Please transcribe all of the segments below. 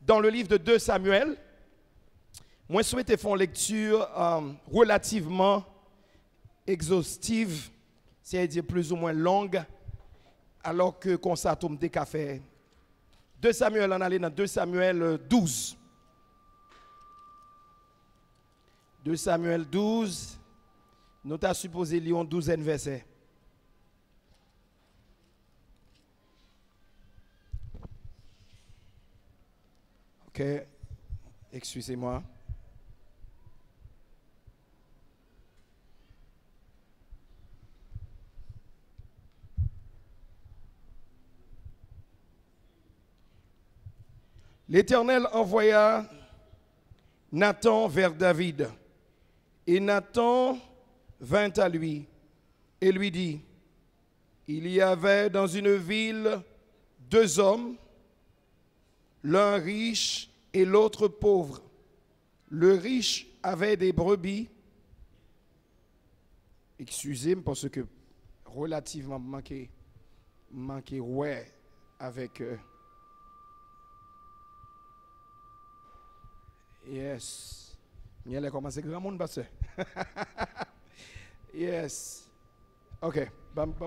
dans le livre de 2 Samuel. Moi, je souhaite faire une lecture relativement exhaustive, c'est-à-dire plus ou moins longue, alors que qu'on s'attend des cafés. 2 Samuel, on allait dans 2 Samuel 12. 2 Samuel 12, nous t'as supposé lire 12 versets. Ok, excusez-moi. L'Éternel envoya Nathan vers David. Et Nathan vint à lui et lui dit, il y avait dans une ville 2 hommes, l'un riche et l'autre pauvre. Le riche avait des brebis. Excusez-moi parce que relativement manqué ouais avec yes. Il a commencé grand monde passer. Yes. OK,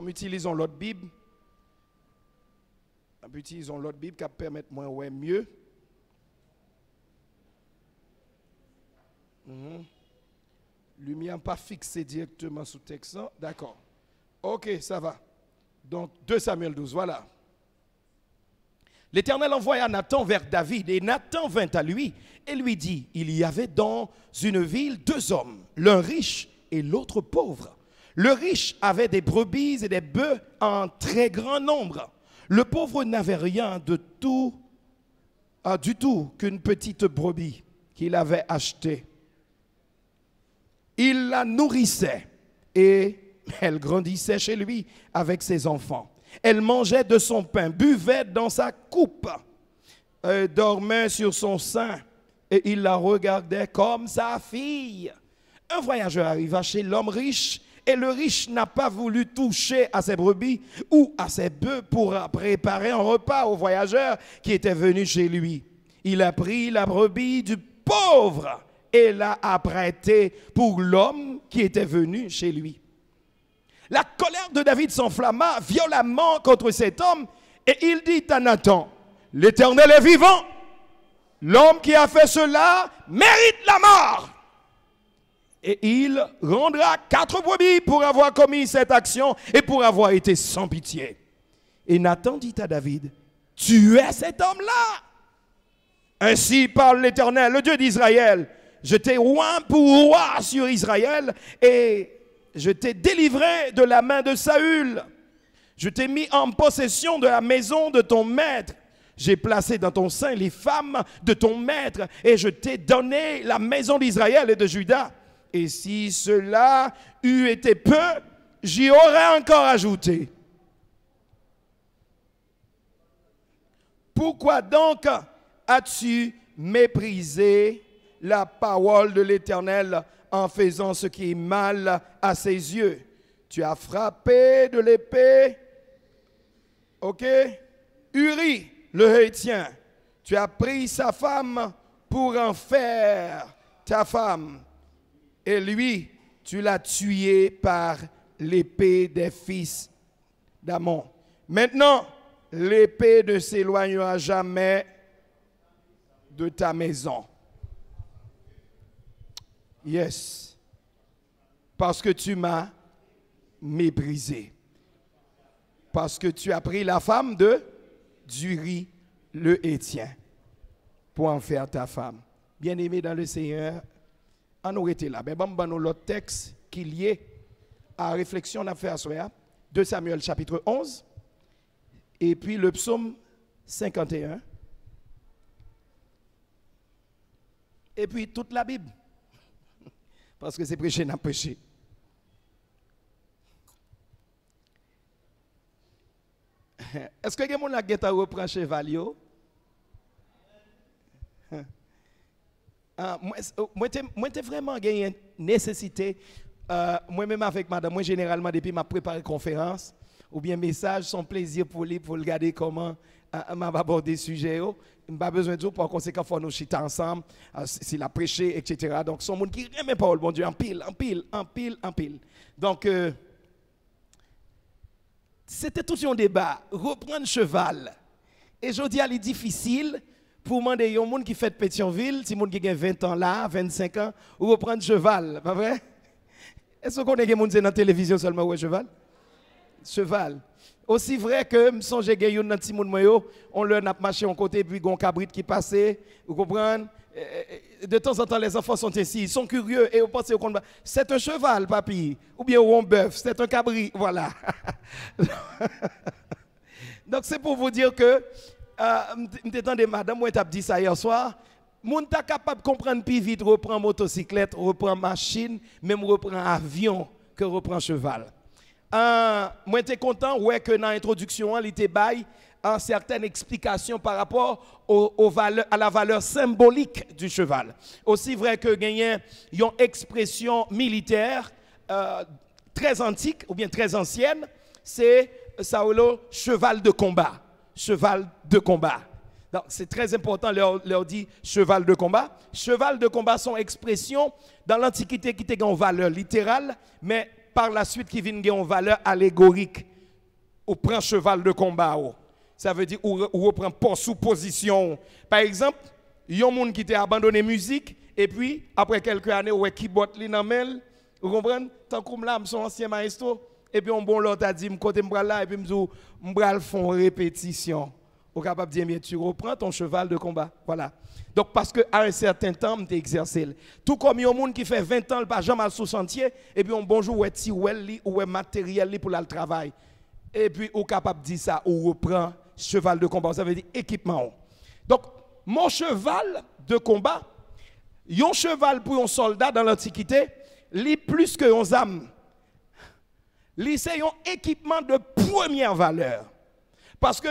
utilisons l'autre Bible. Utilisons l'autre Bible qui permet moi ouais mieux. Lumière pas fixée directement sous texte. D'accord. OK, ça va. Donc 2 Samuel 12, voilà. L'Éternel envoya Nathan vers David et Nathan vint à lui et lui dit, il y avait dans une ville 2 hommes, l'un riche et l'autre pauvre. Le riche avait des brebis et des bœufs en très grand nombre. Le pauvre n'avait rien de tout, du tout qu'une petite brebis qu'il avait achetée. Il la nourrissait et elle grandissait chez lui avec ses enfants. Elle mangeait de son pain, buvait dans sa coupe, dormait sur son sein et il la regardait comme sa fille. Un voyageur arriva chez l'homme riche et le riche n'a pas voulu toucher à ses brebis ou à ses bœufs pour préparer un repas au voyageur qui était venu chez lui. Il a pris la brebis du pauvre et l'a apprêtée pour l'homme qui était venu chez lui. La colère de David s'enflamma violemment contre cet homme et il dit à Nathan, l'Éternel est vivant, l'homme qui a fait cela mérite la mort. Et il rendra 4 brebis pour avoir commis cette action et pour avoir été sans pitié. Et Nathan dit à David, tu es cet homme-là. Ainsi parle l'Éternel, le Dieu d'Israël. Je t'ai oint pour roi sur Israël et je t'ai délivré de la main de Saül. Je t'ai mis en possession de la maison de ton maître. J'ai placé dans ton sein les femmes de ton maître et je t'ai donné la maison d'Israël et de Juda. Et si cela eût été peu, j'y aurais encore ajouté. Pourquoi donc as-tu méprisé la parole de l'Éternel en faisant ce qui est mal à ses yeux? Tu as frappé de l'épée, ok, Uri, le Hétien. Tu as pris sa femme pour en faire ta femme. Et lui, tu l'as tué par l'épée des fils d'Ammon. Maintenant, l'épée ne s'éloignera jamais de ta maison. Yes. Parce que tu m'as méprisé. Parce que tu as pris la femme d'Uri, le Hétien, pour en faire ta femme. Bien-aimé dans le Seigneur, on aurait été là. Mais bon, nous l'autre texte qui est lié à la réflexion à faire à 2 Samuel chapitre 11 et puis le psaume 51 et puis toute la Bible. Parce que c'est prêcher n'a prêché. Est-ce que quelqu'un a guetté à reprendre chevalio? Moi, j'ai vraiment gagné une nécessité. Moi-même avec madame, moi généralement, depuis ma préparé conférence, ou bien message, son plaisir pour lui, pour regarder comment m'a abordé le sujet. Il n'a pas besoin de tout, par conséquent, il faut nous chiter ensemble, s'il a prêché, etc. Donc, son monde qui aime parole, bon Dieu, en pile, en pile, en pile, en pile. Donc, c'était tout un débat, reprendre cheval. Et je dis, il est difficile pour demander à un monde qui fait Pétionville, si monde qui a 20 ans là, 25 ans, ou reprendre cheval, pas vrai? Est-ce qu'on a des gens dans la télévision seulement ou cheval? Cheval. Aussi vrai que me songe que yon nan ti moun moyo, on leur n'a marché en côté puis gon cabrit qui passait, vous comprenez? De temps en temps les enfants sont ainsi, ils sont curieux et on pense qu'on c'est un cheval papi ou bien un bœuf, c'est un cabri, voilà. Donc c'est pour vous dire que m'étendez madame, moi t'a dit ça hier soir. Moun ta capable de comprendre plus vite, reprend motocyclette, reprend machine, même reprend avion que reprend cheval. Moi j'étais content ouais que dans l'introduction il était bail en certaines explications par rapport à la valeur symbolique du cheval. Aussi vrai que gagner une expression militaire très antique ou bien très ancienne, c'est ça cheval de combat, cheval de combat. Donc c'est très important leur dit cheval de combat. Cheval de combat sont expressions dans l'Antiquité qui étaient en valeur littérale, mais par la suite qui viennent en valeur allégorique. Ou prend cheval de combat. Ça veut dire ou reprend poste sous position. Par exemple, il y a un monde qui t'a abandonné musique et puis après quelques années ouais keyboard li nan mel, vous comprenez? Tant comme là son ancien maestro et puis on bon l'autre a dit me côté m'bral là et puis m'bral font répétition. Ou capable de dire bien tu reprends ton cheval de combat. Voilà. Donc parce que à un certain temps m'te exercé. Tout comme il y a un monde qui fait 20 ans pas jamais sous sentier et puis on bonjour ouais ti li ou ouais matériel li pour le travail. Et puis ou capable de dire ça ou reprend cheval de combat, ça veut dire équipement. Donc mon cheval de combat, un cheval pour un soldat dans l'Antiquité, li plus que un âme. Li c'est un équipement de première valeur. Parce que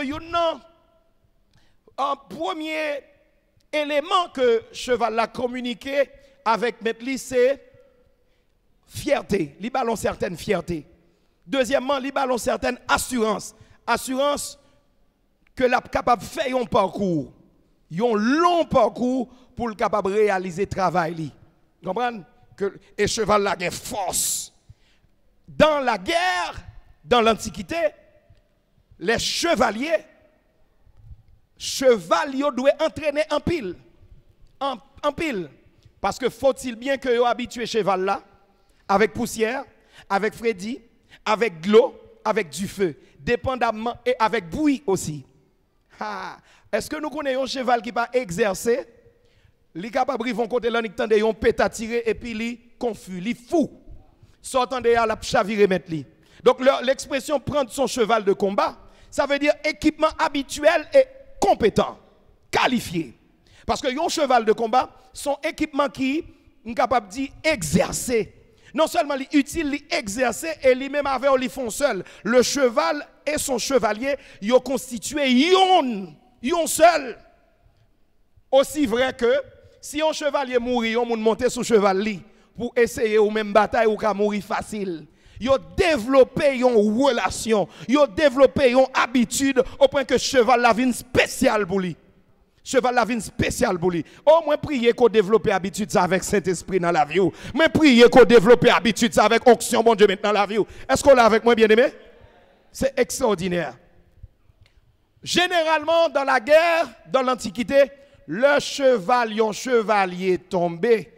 un premier élément que cheval a communiqué avec maître li c'est fierté, li ballon certaine fierté. Deuxièmement, li ballon certaine assurance. Assurance que la capable de faire un parcours, un long parcours pour le capable de réaliser le travail. Vous comprenez? Et cheval a une force. Dans la guerre, dans l'Antiquité, les chevaliers doivent entraîner en pile. En pile. Parce que faut-il bien que vous habituez cheval là, avec poussière, avec Freddy, avec de l'eau, avec du feu, dépendamment et avec bruit aussi. Est-ce que nous connaissons un cheval qui va exercer? Les capables vont côté là, ils ont péta tiré et puis ils confus, ils fou. Sortant de la chaviré mettre li. Donc l'expression prendre son cheval de combat, ça veut dire équipement habituel et compétent, qualifié. Parce que un cheval de combat, son équipement qui est capable de exercer. Non seulement il est utile, il exercer et lui même avec lui font seul. Le cheval et son chevalier, ils ont constitué yon seul. Aussi vrai que si un chevalier mourit, on monter sur cheval li pour essayer ou même bataille ou ka mourir facile. Ils ont développé une relation, ils ont développé une habitude au point que cheval la vie spéciale pour lui. Cheval la vie spéciale pour lui. Oh, moi prier qu'on développe habitude ça avec Saint-Esprit dans la vie. Moi prier qu'on développe habitude ça avec onction bon Dieu maintenant dans la vie. Est-ce qu'on l'a avec moi bien aimé? C'est extraordinaire. Généralement dans la guerre, dans l'Antiquité, le chevalier tombé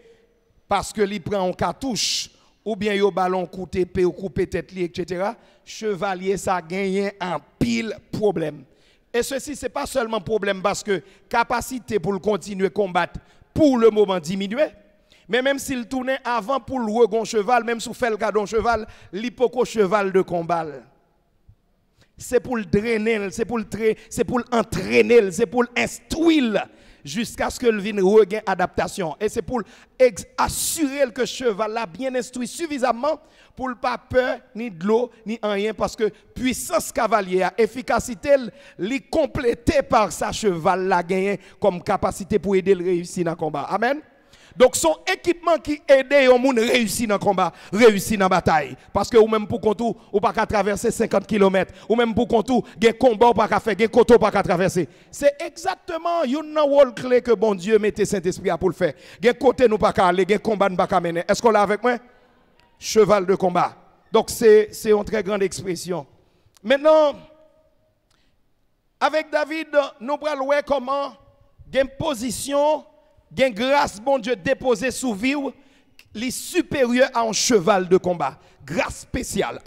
parce que il prend en cartouche ou bien yo ballon coup épée ou couper tête li etc. Chevalier ça gagne un pile problème. Et ceci, ce n'est pas seulement problème parce que capacité pour le continuer à combattre pour le moment diminuer, mais même s'il tournait avant pour le regon cheval, même sous fait le cadon cheval, l'hypoco cheval de combat. C'est pour le drainer, c'est pour l'entraîner, c'est pour l'instruire jusqu'à ce que le vienne regain adaptation. Et c'est pour assurer que le cheval a bien instruit suffisamment pour ne pas peur ni de l'eau ni rien parce que puissance cavalier, efficacité, li complétée par sa cheval la gagné comme capacité pour aider le réussir dans le combat. Amen. Donc son équipement qui aide les gens à réussir dans le combat, réussir dans la bataille. Parce que ou même pour qu'on tout, ou pas qu'à traverser 50 km, ou même pour qu'on tout, il y a combat ou pas qu'à faire, il y a côté ou pas qu'à traverser. C'est exactement une rôle clé que bon Dieu mette Saint-Esprit pour le faire. Il y a côté nous pas qu'à aller, il y a combat nous pas qu'à mener. Est-ce qu'on l'a avec moi? Cheval de combat. Donc c'est une très grande expression. Maintenant, avec David, nous allons voir comment il y a une position, il y a une grâce, bon Dieu, déposée sous vie, les supérieurs à un cheval de combat. Grâce spéciale.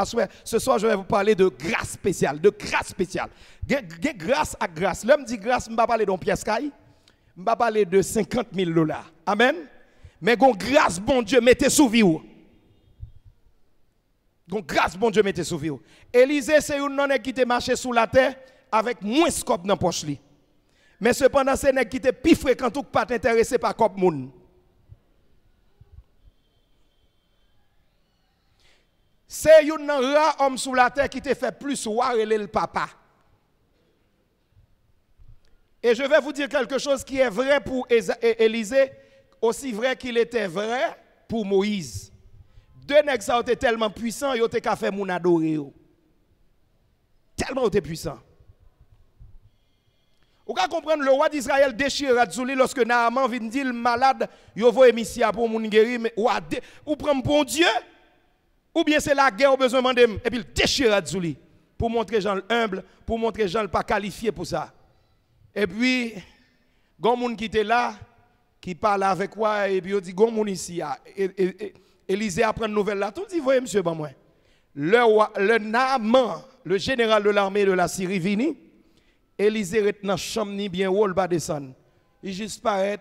Ce soir, je vais vous parler de grâce spéciale, de grâce spéciale. Grâce à grâce. L'homme dit grâce, je ne vais pas parler d'un pièce caille, je ne vais pas parler de 50 000 $. Amen. Mais grâce, bon Dieu, mettez sous vie. Donc, grâce, bon Dieu, mettez sous vie. Élisée, c'est un homme qui était marché sous la terre avec moins de scope dans la poche. Mais cependant, c'est un homme qui était plus fréquent ou pas intéressé par cop moun. C'est un rare homme sous la terre qui te fait plus voir le papa. Et je vais vous dire quelque chose qui est vrai pour Élisée, aussi vrai qu'il était vrai pour Moïse. Deux nègres ça étaient tellement puissants, ils ont fait moun adorer. Tellement puissants. Vous pouvez comprendre, le roi d'Israël déchire Radzouli lorsque Naaman vient dire malade, il va émissia pour moun guérir, mais ou prend bon Dieu, ou bien c'est la guerre, au besoin de demander, et puis il déchire Radzouli pour montrer gens humble, pour montrer gens pas qualifié pour ça. Et puis, il y a un monde qui était là, qui parle avec moi, et puis il dit, il y a un monde ici. Élisée apprend une nouvelle là. Tout dit, voyez, monsieur, ben moi. Le Naaman, le général de l'armée de la Syrie, vini. Élisée est dans la chambre, ni bien haut, le bas descend. Il juste paraît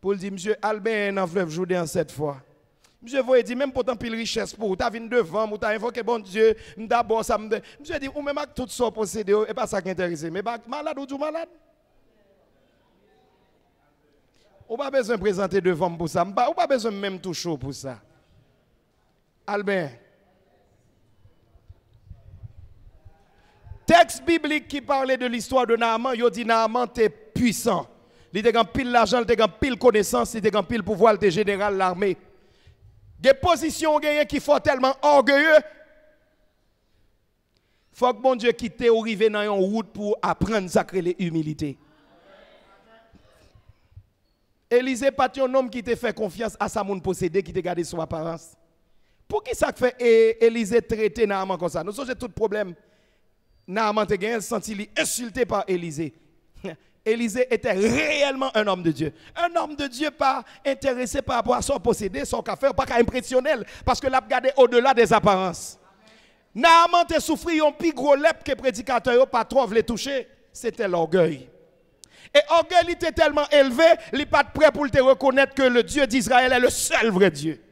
pour dire, monsieur, Albert est dans le fleuve Jourdain cette fois. Monsieur, vous dit, même pour tant pile richesse pour vous, tu as venu devant, tu as invoqué bon Dieu, d'abord ça me. Monsieur dit, ou même avec tout ça possédé, et pas ça qui intéresse. Mais malade ou tout malade? On n'a pas besoin de présenter devant pour ça. On n'a pas besoin de même tout chaud pour ça. Albert. Texte biblique qui parlait de l'histoire de Naaman, il dit Naaman était puissant. Il était en pile l'argent, il était en pile connaissance, il était en pile pouvoir, il était général de l'armée. Des positions qui font tellement orgueilleux. Il faut que bon Dieu quitte ou arrive dans une route pour apprendre sacré l'humilité. Élisée pas un homme qui te fait confiance à sa moun possédé, qui te garde son apparence. Pour qui ça fait Élisée traiter Naaman comme ça? Nous sommes tout problème. Naaman te gagne senti insulté par Élisée. Élisée était réellement un homme de Dieu. Un homme de Dieu pas intéressé par rapport à son possédé, son café, pas impressionnel, parce que l'a regardé au-delà des apparences. Naaman te souffri un plus gros lep que prédicateur pas trop voulait toucher, c'était l'orgueil. Et orgueil était tellement élevé, il n'est pas prêt pour te reconnaître que le Dieu d'Israël est le seul vrai Dieu.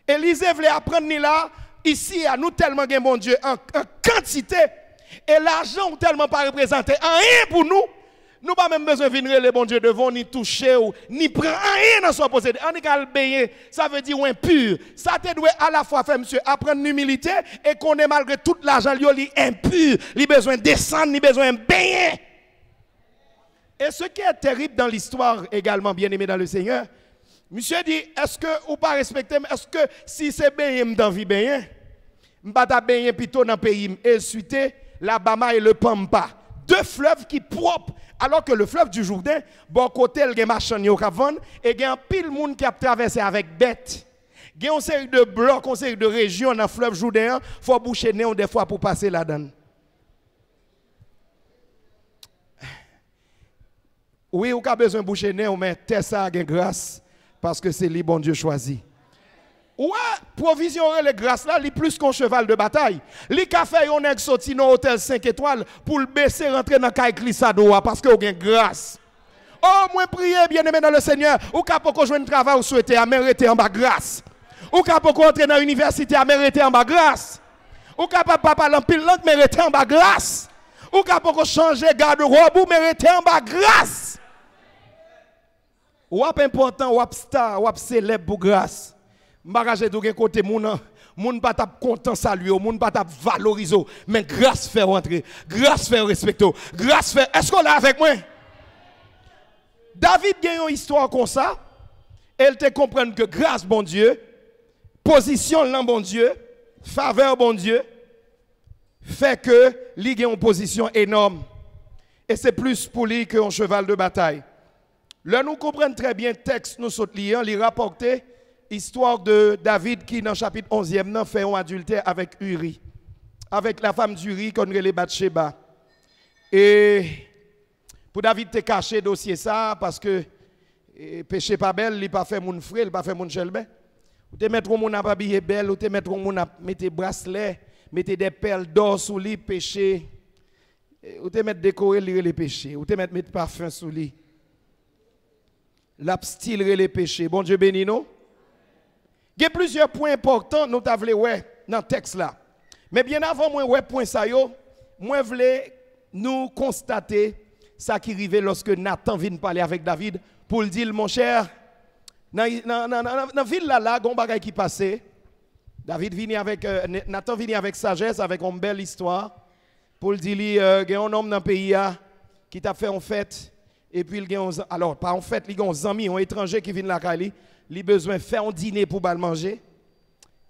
Élisée voulait apprendre là, ici, à nous tellement un bon Dieu en quantité, et l'argent tellement pas représenté en rien pour nous. Nous pas même besoin de venir les bon Dieu devant, ni toucher, ou, ni prendre rien dans son possédé. On est qu'à le baigner, ça veut dire impur. Ça te doit à la fois faire, monsieur, apprendre l'humilité, et qu'on est malgré tout l'argent, il est impur, il a besoin de descendre, il a besoin de baigner. Et ce qui est terrible dans l'histoire également, bien aimé dans le Seigneur, monsieur dit, est-ce que ou pas respecter, est-ce que si c'est baigner dans vie baigner, m'bata baigner plutôt dans le pays et suite la Bama et le Pampa, deux fleuves qui propres, alors que le fleuve du Jourdain, bon côté il y a marchand qui vendre et il y a un pile monde qui a traversé avec bête. Il y a une série de blocs, une série de régions dans le fleuve Jourdain, il faut boucher néon des fois pour passer là-dedans. Oui, ou a besoin de boucher nez, mais t'es ça a grâce parce que c'est lui bon Dieu choisi. Ouais, provision les grâces là, li plus qu'un cheval de bataille. Li ka fait yon nèg sorti dans hôtel 5 étoiles pour le baisser rentrer dans kay glissado parce que ou gen grâce. Oh, moi prier bien-aimé dans le Seigneur, ou ka poko joindre travail ou souhaiter mériter en bas grâce. Ou ka poko entrer dans l'université à mériter en bas grâce. Ou ka papa parler en pile langue mériter en bas grâce. Ou ka poko changer garde-robe ou mériter en bas grâce. Ou important, ou star, ou célèbre pour grâce. M'bagaje de côté moun pas tap content saluer, moun pas tap valoriser, mais grâce fait rentrer, grâce fait respecter, grâce fait. Est-ce qu'on est avec moi? David gagne une histoire comme ça Elle te comprend que grâce, bon Dieu, position, là, bon Dieu, faveur, bon Dieu, fait que lui a une position énorme. Et c'est plus pour lui qu'un cheval de bataille. Là, nous comprenons très bien le texte, nous sommes liés, il rapporté l'histoire de David qui, dans le chapitre 11e, fait un adultère avec Uri. Avec la femme d'Uri, qu'on relève Bathsheba. Et pour David, te caché dossier ça parce que péché pas belle, il n'a pas fait mon frère, il n'a pas fait mon chelbe. Ou te mettre mon habillé belle, ou te mettre mon mettre bracelet, mettre des perles d'or sous lui, péché. Ou te mettre décorer les péchés, ou te mettre parfum sous lui. L'abstyle les péchés. Bon Dieu béni nous. Il y a plusieurs points importants nous t'avons ouais dans le texte là. Mais bien avant moi ouais point ça yo, moi voulais nous constater ça qui arrivait lorsque Nathan vient parler avec David pour lui dire mon cher dans la ville là gon bagay qui passait. David vient avec Nathan vient avec sagesse avec une belle histoire pour lui dire il y a un homme dans le pays qui t'a fait en fête et puis il y a alors pas en fait il y a un ami un étranger qui vient là Kali, il a besoin de faire un dîner pour bal manger.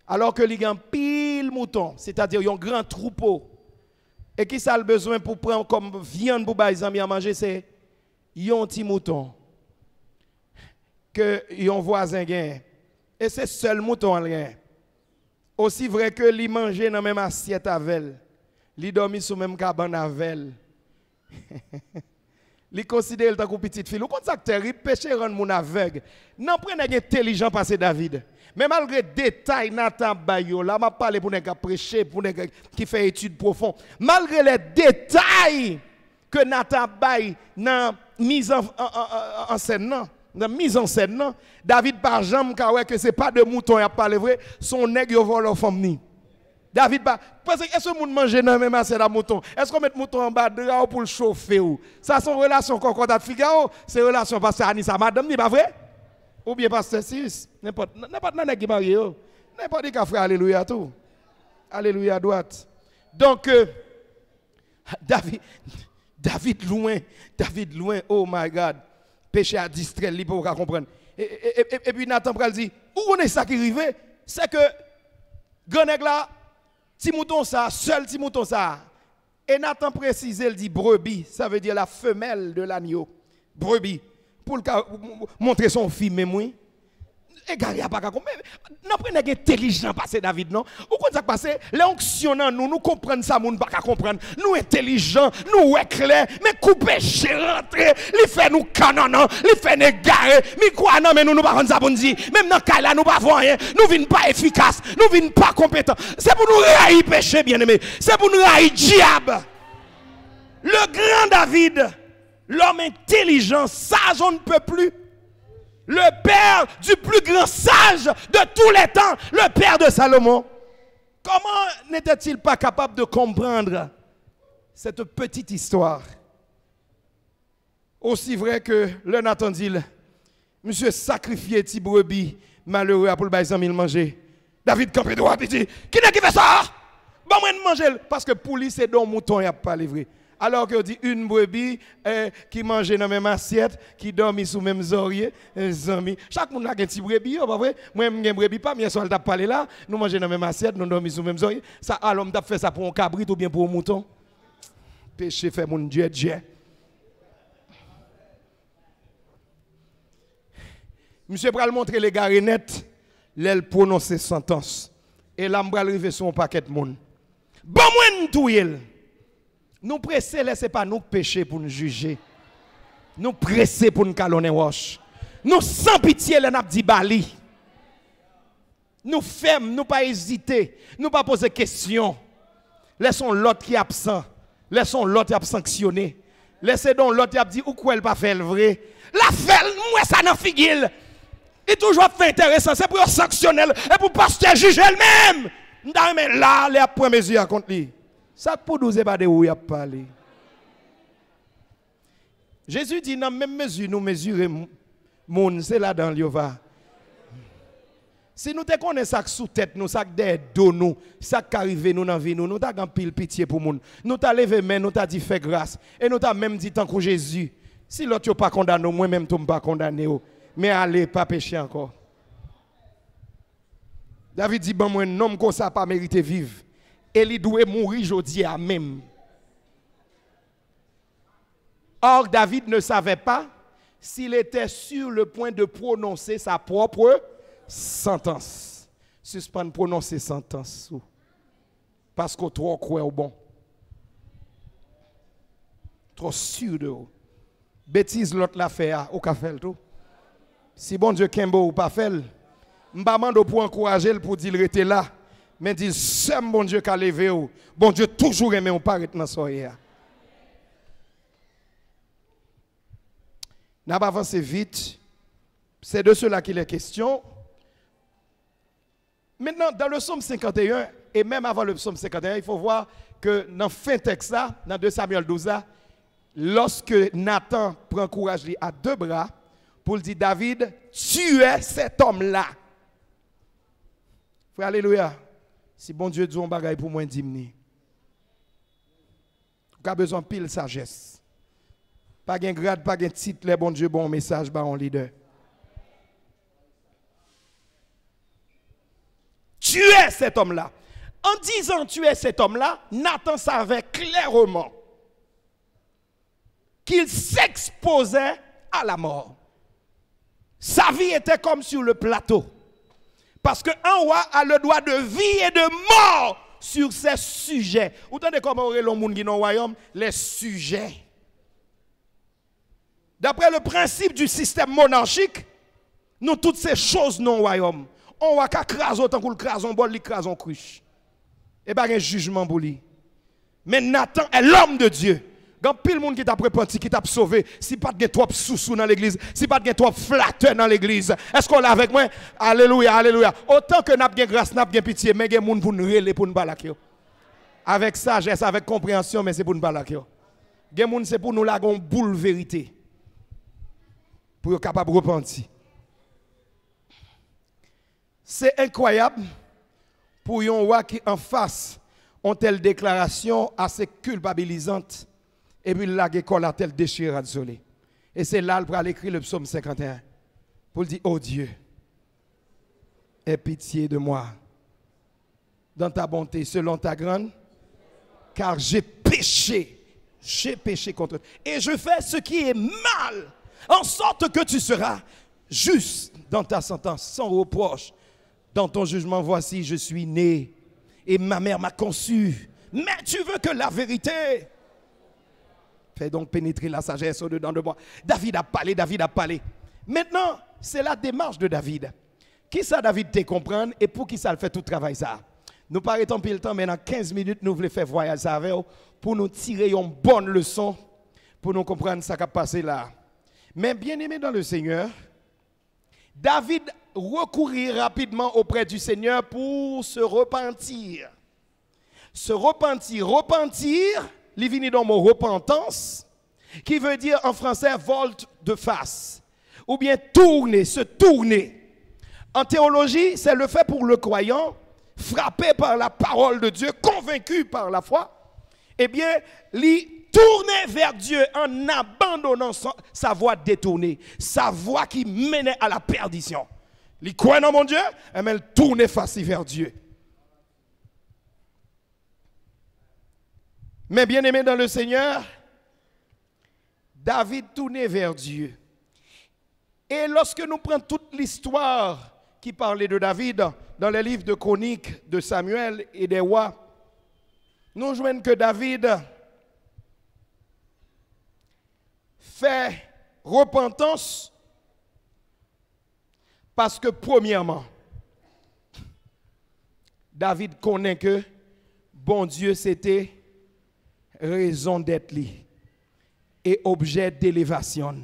Alors que il y a un pile mouton, c'est-à-dire il y a un grand troupeau. Et qui ça a besoin pour prendre comme viande pour les amis à manger, c'est un petit mouton que yon voisin gagne. Et c'est seul mouton rien. Aussi vrai que li manger dans même assiette avec elle, li dormi sous même cabane avec elle. Li considère le comme petite fille. Ou comme ça terrible péché rend mon aveugle. Non prenez intelligent passer David. Mais malgré détails Nathan Bayo, là m'a parlé pour nèg prêcher, pour nèg qui fait étude profonde. Malgré les détails que Nathan Baye dans mise en scène non, dans mise en scène non, David par jambe que c'est pas de mouton a parlé vrai, son nèg yo vole femme ni. David pas parce que est-ce que monde manger dans même assiette à mouton? Est-ce qu'on met mouton en bas de là pour le chauffer ou? Ça son relation concordat Figaro, c'est relation pasteur Anissa madame ni pas vrai? Ou bien pasteur Sis, n'importe nan qui marié n'importe qui frère alléluia tout. Alléluia droite. Donc David loin, oh my God. Péché à distraire li pour comprendre. Et puis Nathan pral dit, où on est ça qui arrive? C'est que grand nèg là petit mouton ça, seul petit mouton ça. Et Nathan précise, il dit brebis, ça veut dire la femelle de l'agneau. Brebis. Pour montrer son film, même oui. Et gars, il n'y a pas qu'à comprendre. Nous prenons intelligent passer David, non? Ou quand ça passe, les onctions, nous comprenons ça, nous ne pas comprendre. Nous intelligents, nous clairs, mais couper, rentrer, les fait nous canon, les fait nous garer. Mais quoi, non, mais nous ne pas rendre ça pour nous dire. Même dans le cas là, nous ne pas voir rien. Nous ne venons pas efficaces, nous ne venons pas compétents. C'est pour nous railler péché, bien aimé. C'est pour nous railler diable. Le grand David. L'homme intelligent, sage, on ne peut plus. Le père du plus grand sage de tous les temps, le père de Salomon. Comment n'était-il pas capable de comprendre cette petite histoire? Aussi vrai que le Nathan dit, monsieur sacrifié petit brebis malheureux pour le baïsan mille manger. David campé droit et dit, qui n'est qui fait ça? Bon, moi de manger parce que pour lui c'est don mouton, il n'y a pas livré. Alors qu'on dit une brebis qui mange dans la même assiette, qui dormit sous le même oreiller, chaque monde a un petit brebis, pas vrai? Moi, je n'ai brebis pas, mais si on parlé là, nous mangeons dans la même assiette, nous dormons sous le même oreiller. Ça, alors, on a fait ça pour un cabrit ou bien pour un mouton. Péché fait mon Dieu, Dieu. Monsieur Pral montrer les gars net, l'elle prononce sentence. Et là, je vais arriver sur un paquet de monde. Bon, moi, tout nous presser, laissez pas nous pécher pour nous juger. Nous presser pour nous calonner wash. Nous sans pitié, les n'a dit bali. Nous fermes, nous pas hésiter, nous pas poser question. Laissons l'autre qui est absent. Laissons l'autre qui est sanctionné. Laissez donc l'autre qui a dit ou quoi elle pas fait le vrai. La fait, moi ça n'en figure. Et toujours fait intéressant, c'est pour sanctionner et pour pasteur juger elle-même. Mais là, les après mesure contre lui. Ça pour nous pas de où il a parlé. Jésus dit dans même mesure nous mesurer monde c'est là dans l'Yova. Si nous te connaissons ça sous tête nous ça des dos nous ça qui arrive nous dans vie nous t'a grand pile pitié pour monde. Nous t'a levé main nous t'a dit fais grâce et nous t'a même dit tant que Jésus si l'autre pas condamné moi même tu pas condamné. Mais allez, pas pécher encore. David dit, bon, moi, un homme comme ça pas mérité vivre. Et il doit mourir aujourd'hui à même. Or, David ne savait pas s'il était sur le point de prononcer sa propre sentence. Suspendre prononcer sentence. Parce qu'on trop croit au bon. Trop sûr de vous. Bêtise l'autre l'a fait, au café tout. Si bon Dieu Kembo ou pas fait, m'pa mando pour encourager le pour dire il était là. Mais dit c'est bon Dieu qui a levé ou. Bon Dieu toujours aimé ou paraître dans soirée. N'a pas avancé vite. C'est de cela qu'il est question. Maintenant, dans le psaume 51, et même avant le psaume 51, il faut voir que dans le fin texte là, dans 2 Samuel 12 là, lorsque Nathan prend courage à 2 bras pour dire David, tu es cet homme-là. Frère, alléluia. Si bon Dieu dit un bagage pour moi diminuer. Tu as besoin de pile sagesse. Pas de grade, pas de titre, les bon Dieu, bon message, bon leader. Tu es cet homme-là. En disant tu es cet homme-là, Nathan savait clairement qu'il s'exposait à la mort. Sa vie était comme sur le plateau. Parce qu'un roi a le droit de vie et de mort sur ses sujets. Vous entendez comment on est le monde qui est dans le royaume? Les sujets. D'après le principe du système monarchique, nous toutes ces choses dans le royaume. On va craser autant que le crason bol, le crason cruche. Et pas un jugement pour lui. Mais Nathan est l'homme de Dieu. Quand pile le monde qui t'a repenti, qui t'a sauvé, si pas de trop sous dans l'église, si pas de trop flatteur dans l'église, est-ce qu'on l'a avec moi? Alléluia, alléluia. Autant que n'a bien grâce, n'a bien pitié, mais il y a des gens pour nous relayer, pour nous balaquer. Avec sagesse, avec compréhension, mais c'est pour nous balaquer. Il y a des gens c'est pour nous la boule vérité. Pour être capable de repentir. C'est incroyable pour un roi qui en face ont telle déclaration assez culpabilisante et puis là l'école a tel déchiré désolé. Et c'est là qu'il a écrit le psaume 51 pour dire oh Dieu, aie pitié de moi dans ta bonté selon ta grande car j'ai péché contre toi et je fais ce qui est mal en sorte que tu seras juste dans ta sentence sans reproche. Dans ton jugement, voici, je suis né et ma mère m'a conçu. Mais tu veux que la vérité. Fais donc pénétrer la sagesse au-dedans de moi. David a parlé, David a parlé. Maintenant, c'est la démarche de David. Qui ça David te comprendre et pour qui ça le fait tout le travail ça? Nous paraîtons pile le temps, mais dans 15 minutes, nous voulons faire voyage avec vous pour nous tirer une bonne leçon, pour nous comprendre ce qui a passé là. Mais bien aimé dans le Seigneur, David recourir rapidement auprès du Seigneur pour se repentir. Se repentir. Repentir, il vient dans le mot repentance, qui veut dire en français volte de face. Ou bien tourner, se tourner. En théologie, c'est le fait pour le croyant, frappé par la parole de Dieu, convaincu par la foi, eh bien, lui tourner vers Dieu en abandonnant sa voie détournée, sa voie qui menait à la perdition. Il croit dans mon Dieu, et il tourne face vers Dieu. Mais bien aimé dans le Seigneur, David tournait vers Dieu. Et lorsque nous prenons toute l'histoire qui parlait de David dans les livres de chroniques de Samuel et des rois, nous joignons que David fait repentance parce que premièrement, David connaît que bon Dieu c'était raison d'être lui et objet d'élévation.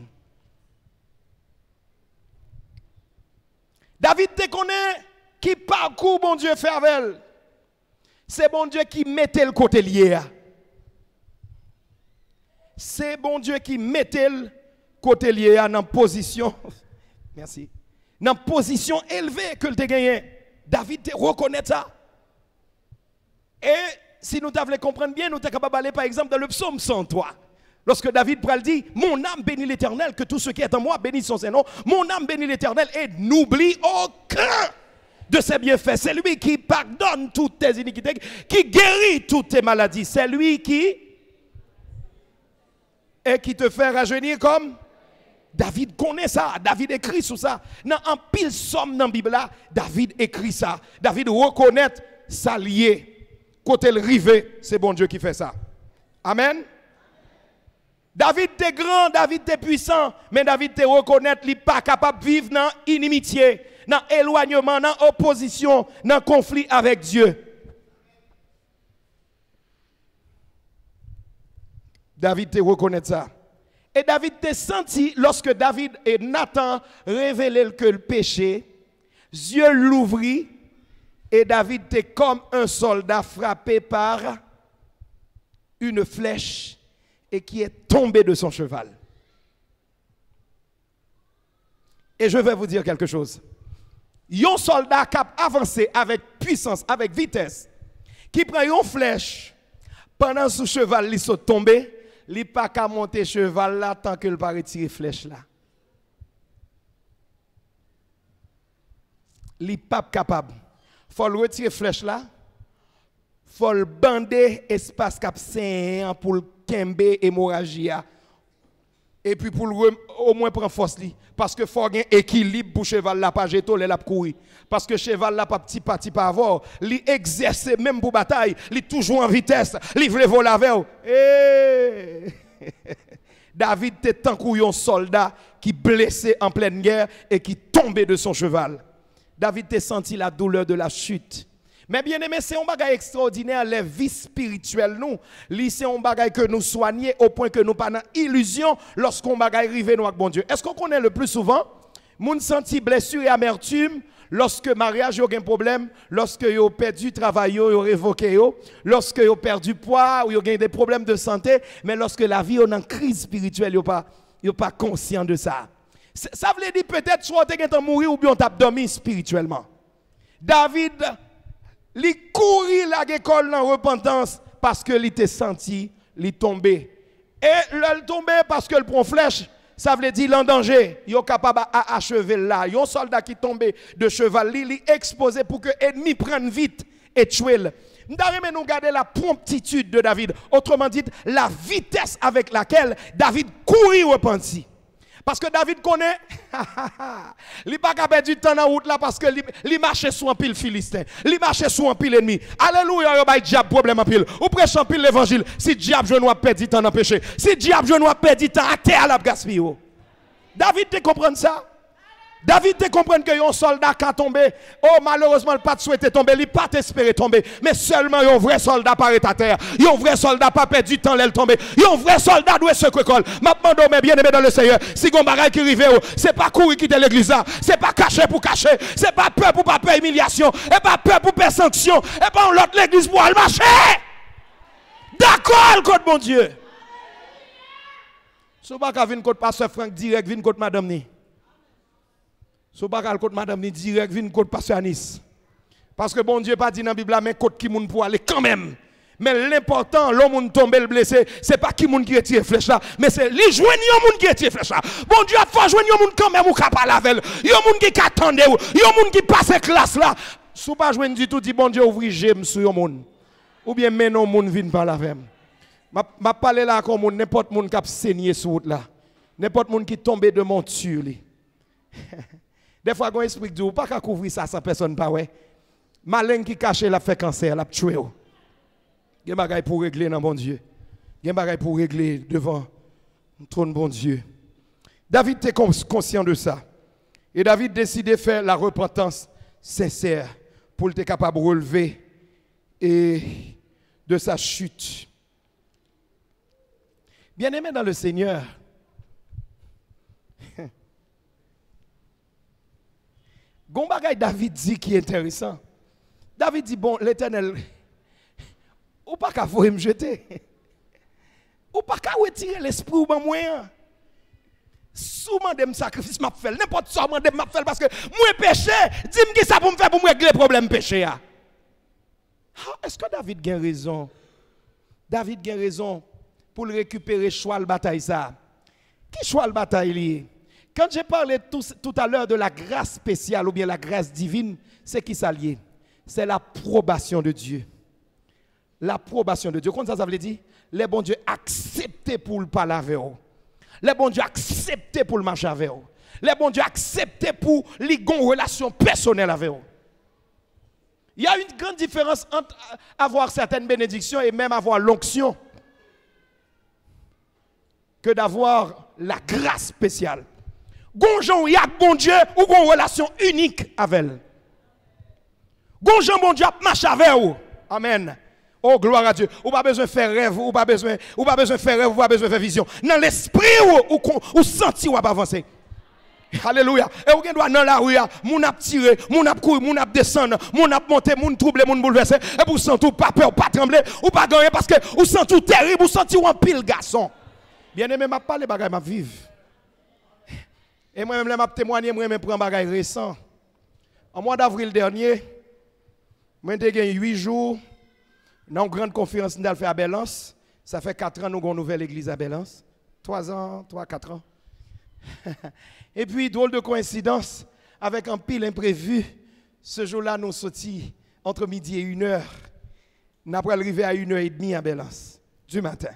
David te connaît qui parcourt bon Dieu fait avec elle. C'est bon Dieu qui mettait le côté lié. C'est bon Dieu qui mettait le côté lié dans position. Merci. Dans position élevée que tu as gagné. David te reconnaît ça. Et si nous t'avons comprendre bien, nous sommes capables d'aller par exemple dans le psaume 103. Lorsque David pral dit, mon âme bénit l'Éternel, que tout ce qui est en moi bénisse son Saint-Nom. Mon âme bénit l'Éternel et n'oublie aucun de ses bienfaits. C'est lui qui pardonne toutes tes iniquités, qui guérit toutes tes maladies. C'est lui qui te fait rajeunir comme David connaît ça. David écrit sur ça. Dans un pile somme dans la Bible là, David écrit ça. David reconnaît ça lié. Côté le rivé, c'est bon Dieu qui fait ça. Amen. David était grand, David était puissant, mais David te reconnaît qu'il n'est pas capable de vivre dans l'inimitié, dans l'éloignement, dans l'opposition, dans le conflit avec Dieu. David te reconnaît ça. Et David te senti, lorsque David et Nathan révélaient que le péché, Dieu l'ouvrit, et David était comme un soldat frappé par une flèche et qui est tombé de son cheval. Et je vais vous dire quelque chose. Un soldat qui a avancé avec puissance, avec vitesse, qui prend une flèche, pendant ce cheval, il est tombé, il n'a pas qu'à monter cheval là tant qu'il n'a pas retiré flèche là. Il n'est pas capable. Il faut retirer flèche là. Il faut le bander espace cap sain pour le kembe hémorragie. Et puis pour au moins prendre force li parce que faut un équilibre pour cheval là pas jeter la courir parce que cheval là pas petit parti pas avoir, il exerce même pour bataille, il toujours en vitesse, il veut voler avec. David était tant qu'un soldat qui blessé en pleine guerre et qui tombait de son cheval. David a senti la douleur de la chute. Mais bien aimé, c'est un bagage extraordinaire, la vie spirituelle nous. C'est un bagage que nous soignons au point que nous pas dans illusion lorsqu'on bagage arrive nous avec bon Dieu. Est-ce qu'on connaît le plus souvent? Moun senti blessure et amertume lorsque mariage a un problème, lorsque yo perdu travail, yo révoqué, lorsque yo perdu poids, ou yo gagne des problèmes de santé, mais lorsque la vie est en crise spirituelle, yo pas conscient de ça. Ça veut dire peut-être soit tu es mourir ou bien tu as dormi spirituellement. David il courit la école dans repentance parce que il était senti, il tombé. Et il tombé parce que le prend flèche, ça veut dire en danger. Il est capable d'achever là. Il y a un soldat qui tombe de cheval, il est exposé pour que l'ennemi prenne vite et tue. Nous devons garder la promptitude de David. Autrement dit, la vitesse avec laquelle David courit repenti. Parce que David connaît, il n'a pas perdu du temps dans la route là parce que il marchait sous un pile philistin, il marchait sous un pile ennemi. Alléluia, il y a diable problème en pile. Ou prêche en pile l'évangile. Si diable je ne perdu du temps dans le péché, si diable je ne perdu du temps à terre à la gaspille. David te comprend ça? David te comprend que un soldat qui a tombé, oh malheureusement il n'a pas souhaité tomber, il n'a pas espéré tomber, mais seulement un vrai soldat paraît à terre, un vrai soldat pas perdu du temps l'aile tomber, un vrai soldat doit se coller. M'a demandé mes bien-aimés dans le Seigneur, si on bagaille qui arrive, c'est pas courir quitter l'église là, c'est pas cacher pour cacher, c'est pas peur pour pas peur humiliation, et pas peur pour peur sanction, et pas l'autre l'église pour aller marcher. D'accord, contre mon Dieu. Si vous ne pouvez pas venir contre pasteur Franck direct, venir contre madame ni. So bakal côté madame ni direct vinn côté pasteur Anis. Parce que bon Dieu pas dit dans la Bible mais côté qui moun pour aller quand même. Mais l'important l'homme tombe le blessé, c'est pas qui moun qui retire flèche là, mais c'est li joindre moun qui retire flèche là. Bon Dieu a fait joindre moun quand même ou capable avec. Yon moun qui attendait ou, yon moun qui passe classe là. Sou pas joindre du tout dit bon Dieu ouvri j'aime sur yon moun. Ou bien mais non moun vinn par la avec. M'a parler là comme moun n'importe moun qui a saigné sur route là. N'importe moun qui tombe de monture li. Des fois, on explique du pas qu'à couvrir ça sans personne pas ouais. Malin qui cache la fait cancer, la tuer. Il y a des choses pour régler dans bon Dieu. Il y a des choses pour régler devant le trône bon Dieu. David était conscient de ça. Et David décide de faire la repentance sincère pour être capable de relever et de sa chute. Bien-aimé dans le Seigneur, gon bagay David dit qui est intéressant. David dit bon l'Éternel ou pas qu'à me jeter. Ou pas qu'à retirer l'esprit ou ben moyen. Souvent de sacrifice m'a fait n'importe quoi m'a fait parce que moi péché, dis-moi qui ça pour me faire pour me régler le problème péché a. Est-ce que David a raison? David a raison pour récupérer choix le bataille ça. Qui choix le bataille lié? Quand j'ai parlé tout à l'heure de la grâce spéciale ou bien la grâce divine, c'est qui ça lié? C'est l'approbation de Dieu. L'approbation de Dieu. Comment ça veut dire? Les bons Dieu acceptés pour le parler avec eux. Les bons Dieu acceptés pour le marcher avec eux. Les bons Dieu acceptés pour lier une relation personnelle avec eux. Il y a une grande différence entre avoir certaines bénédictions et même avoir l'onction que d'avoir la grâce spéciale. Gonjon, il y a bon Dieu ou une relation unique avec elle. Gonjon, bon Dieu, marche avec vous. Amen. Oh, gloire à Dieu. Ou pas besoin de faire rêve, ou pas besoin de faire rêve, ou pas besoin de faire vision. Dans l'esprit, ou senti, ou pas avancer. Alléluia. Et vous doit dans la rue, moun ap tiré, moun ap courir, moun ap descendre, moun ap monter, moun troubler, moun bouleverser. Et vous sentez pas peur, pas trembler, ou pas gagner parce que vous sentez terrible, vous sentez un pile garçon. Bien aimé, m'a parlé bagay m'a vivre. Et moi-même, m'a témoigné, moi-même prends bagay récent. En mois d'avril dernier, moi j'ai gagné 8 jours dans une grande conférence nous fait à Belance. Ça fait 4 ans nous avons une nouvelle église à Belance. 3 ans, 4 ans. Et puis, drôle de coïncidence, avec un pile imprévu, ce jour-là, nous sortis entre midi et 1h. Nous avons arrivé à 1h30 à Belance, du matin.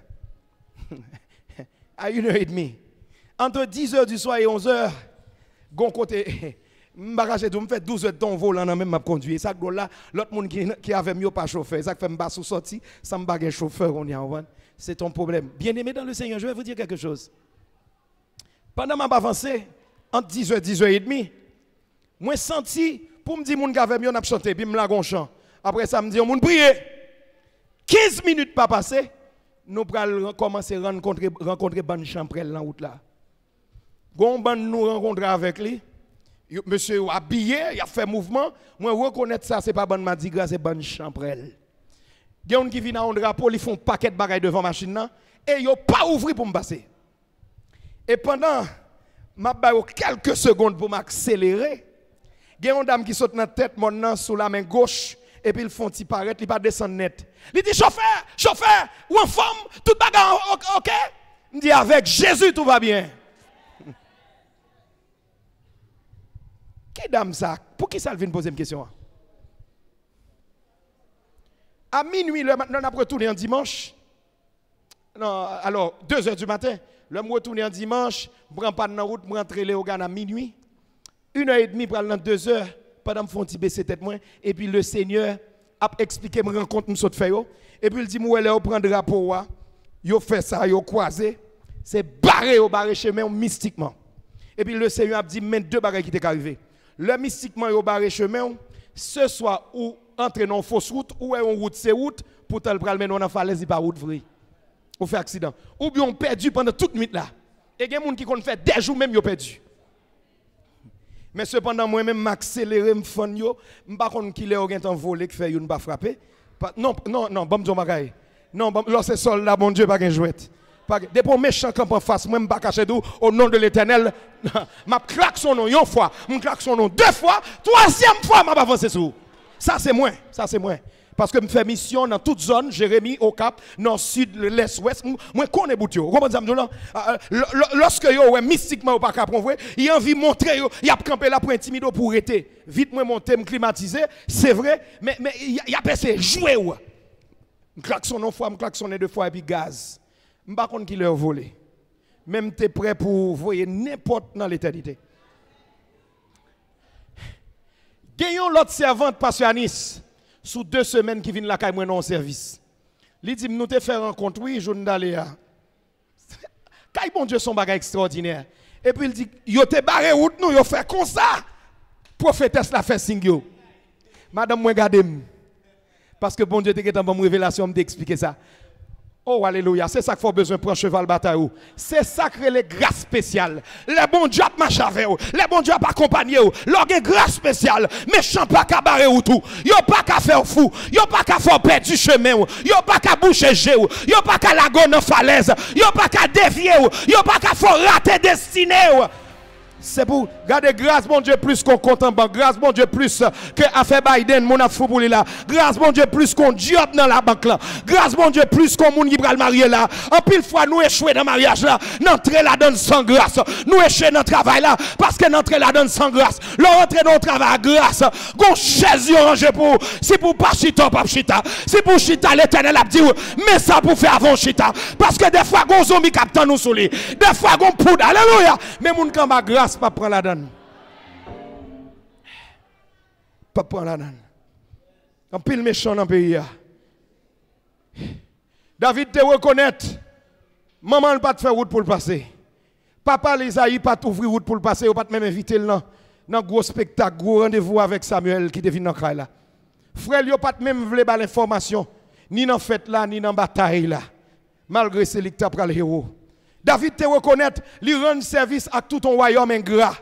À 1h30. Entre 10h du soir et 11h, gon côté, je me fait 12 heures de temps volant, même m'a conduit. Ça là, l'autre monde qui avait mieux pas chauffeur, ça fait me bas sous sorti, ça me bague chauffeur, on y a. C'est ton problème. Bien-aimé dans le Seigneur, je vais vous dire quelque chose. Pendant ma avancée, entre 10h et 10h30, moi senti pour me dire moun gave mieux on a chanté puis me la gon chant. Après ça me dit on prier. 15 minutes pas passé, nous pral commencer à rencontrer ban champrel dans route là. Gon ban nous rencontrer avec lui. Monsieur habillé, il a fait mouvement, moi reconnaître ça c'est pas ban Madigra, c'est ban champrel. Gen qui vient dans un drapeau, ils font paquet de bagaille devant machine là et yo pas ouvrir pour me passer. Et pendant m'a baillé quelques secondes pour m'accélérer, il y a une dame qui saute dans la tête, mon sous la main gauche, et puis ils font petit paraître, il pas descendre net. Il dit chauffeur, ou en forme, tout bagarre, ok? Il dit avec Jésus tout va bien. Qui dame ça? Pour qui ça vient poser une question? À minuit, maintenant on a retourné un dimanche. Non, alors 2h du matin. Le me retourne un dimanche, je prends pas de route, je rentre les organes à minuit. 1h30 pour aller dans 2h, pendant que je fais un petit baisser tête moins. Et puis le Seigneur a expliqué me rencontre, me saute fait. Et puis il dit, moi, je prends le drapeau, yo fait ça, yo croisé. C'est barré chemin mystiquement. Et puis le Seigneur a dit, mais 2 barres qui t'est arrivé. Le mystiquement, yo barré chemin, ce soit ou entrer dans une fausse route, ou en route, c'est route, pour te le prendre, mais non, en falaise, il pas route vraie. Ou fait accident. Ou bien on perdu pendant toute nuit là. Et il y a des gens qui ont fait des jours même, ils ont perdu. Mais cependant, moi-même, m'accélérer, m'fon yo, m'pas kon qui les ont volé, qui fait yon pas frapper. Non, bon Dieu magaï. Non, là c'est sol là, bon Dieu, pas gen jouette. Des pour méchant camp en face, moi m'pas cacher d'où, au nom de l'Éternel, m'a claque son nom une fois, m'a claque son nom 2 fois, 3e fois, m'a avancé sur. Ça c'est moi. Parce que je fais mission dans toute zone, Jérémie, au Cap, nord, sud, l'est, ouest. Moi, connais Boutio. Lorsque yo, mystiquement, ou pas cap, il a envie de montrer, il a campé là pour intimider, pour arrêter. Vite, moi, monter, me climatiser, c'est vrai, mais il a passé jouer. Je klaxonne une fois, je klaxonne 2 fois, et puis gaz. Je ne sais pas qui leur volé. Même tu es prêt pour voyer n'importe dans l'éternité. Gagnons l'autre servante passionniste. Sous 2 semaines qui viennent la caille moi non service. Il dit nous te faire rencontre oui journée d'aller. Caille bon Dieu son bagage extraordinaire. Et puis il dit yo te barré route nous yo fait comme ça. Prophétesse la fait signe yo. Madame moi regardez parce que bon Dieu te get en bonne révélation m'expliquer ça. Oh, alléluia. C'est ça qu'il faut besoin pour un cheval bataille. C'est ça que les grâces spéciales. Les bons dieux marchent avec vous. Les bons dieux accompagnent vous. Leur grâce spéciale. Méchant pas qu'à barrer ou tout. Yo pas qu'à faire fou. Yo pas qu'à faire perdre du chemin. Yo pas qu'à boucher géo. Yo pas qu'à lagon en falaise. Yo pas qu'à dévier. Yo pas qu'à faire rater destinée. C'est pour garder grâce, mon Dieu, plus qu'on compte en banque. Grâce, mon Dieu, plus que a fait Biden, mon a fou pour lui là. Grâce, mon Dieu, plus qu'on job dans la banque là. Grâce, mon Dieu, plus qu'on moun qui pral marier là. En pile fois, nous échouer dans le mariage là. N'entrer la donne sans grâce. Nous échouer dans le travail là. Parce que n'entrer la donne sans grâce. L'entrer dans le travail à grâce. Gon chaise rangé pour. Si pour pas chita, pas chita. Si pour chita, l'éternel a dit, mais ça pour faire avant chita. Parce que des fois, gon zombie captant nous sous lui. Des fois, gon poudre. Alléluia. Mais moun quand ma grâce, pas prendre la donne. Pas prendre la donne. En pile méchant dans le pays. David te reconnaît. Maman ne pas te faire route pour le passer. Papa Isaïe pas t'ouvrir route pour le passer. Ou pas même inviter dans un gros spectacle, gros rendez-vous avec Samuel qui devine dans le là. Frère, il pas même voulu pas l'information. Ni dans fête là, ni dans bataille là. Malgré ce que tu as pris le héros. David te reconnaît, il rend service à tout ton royaume ingrat.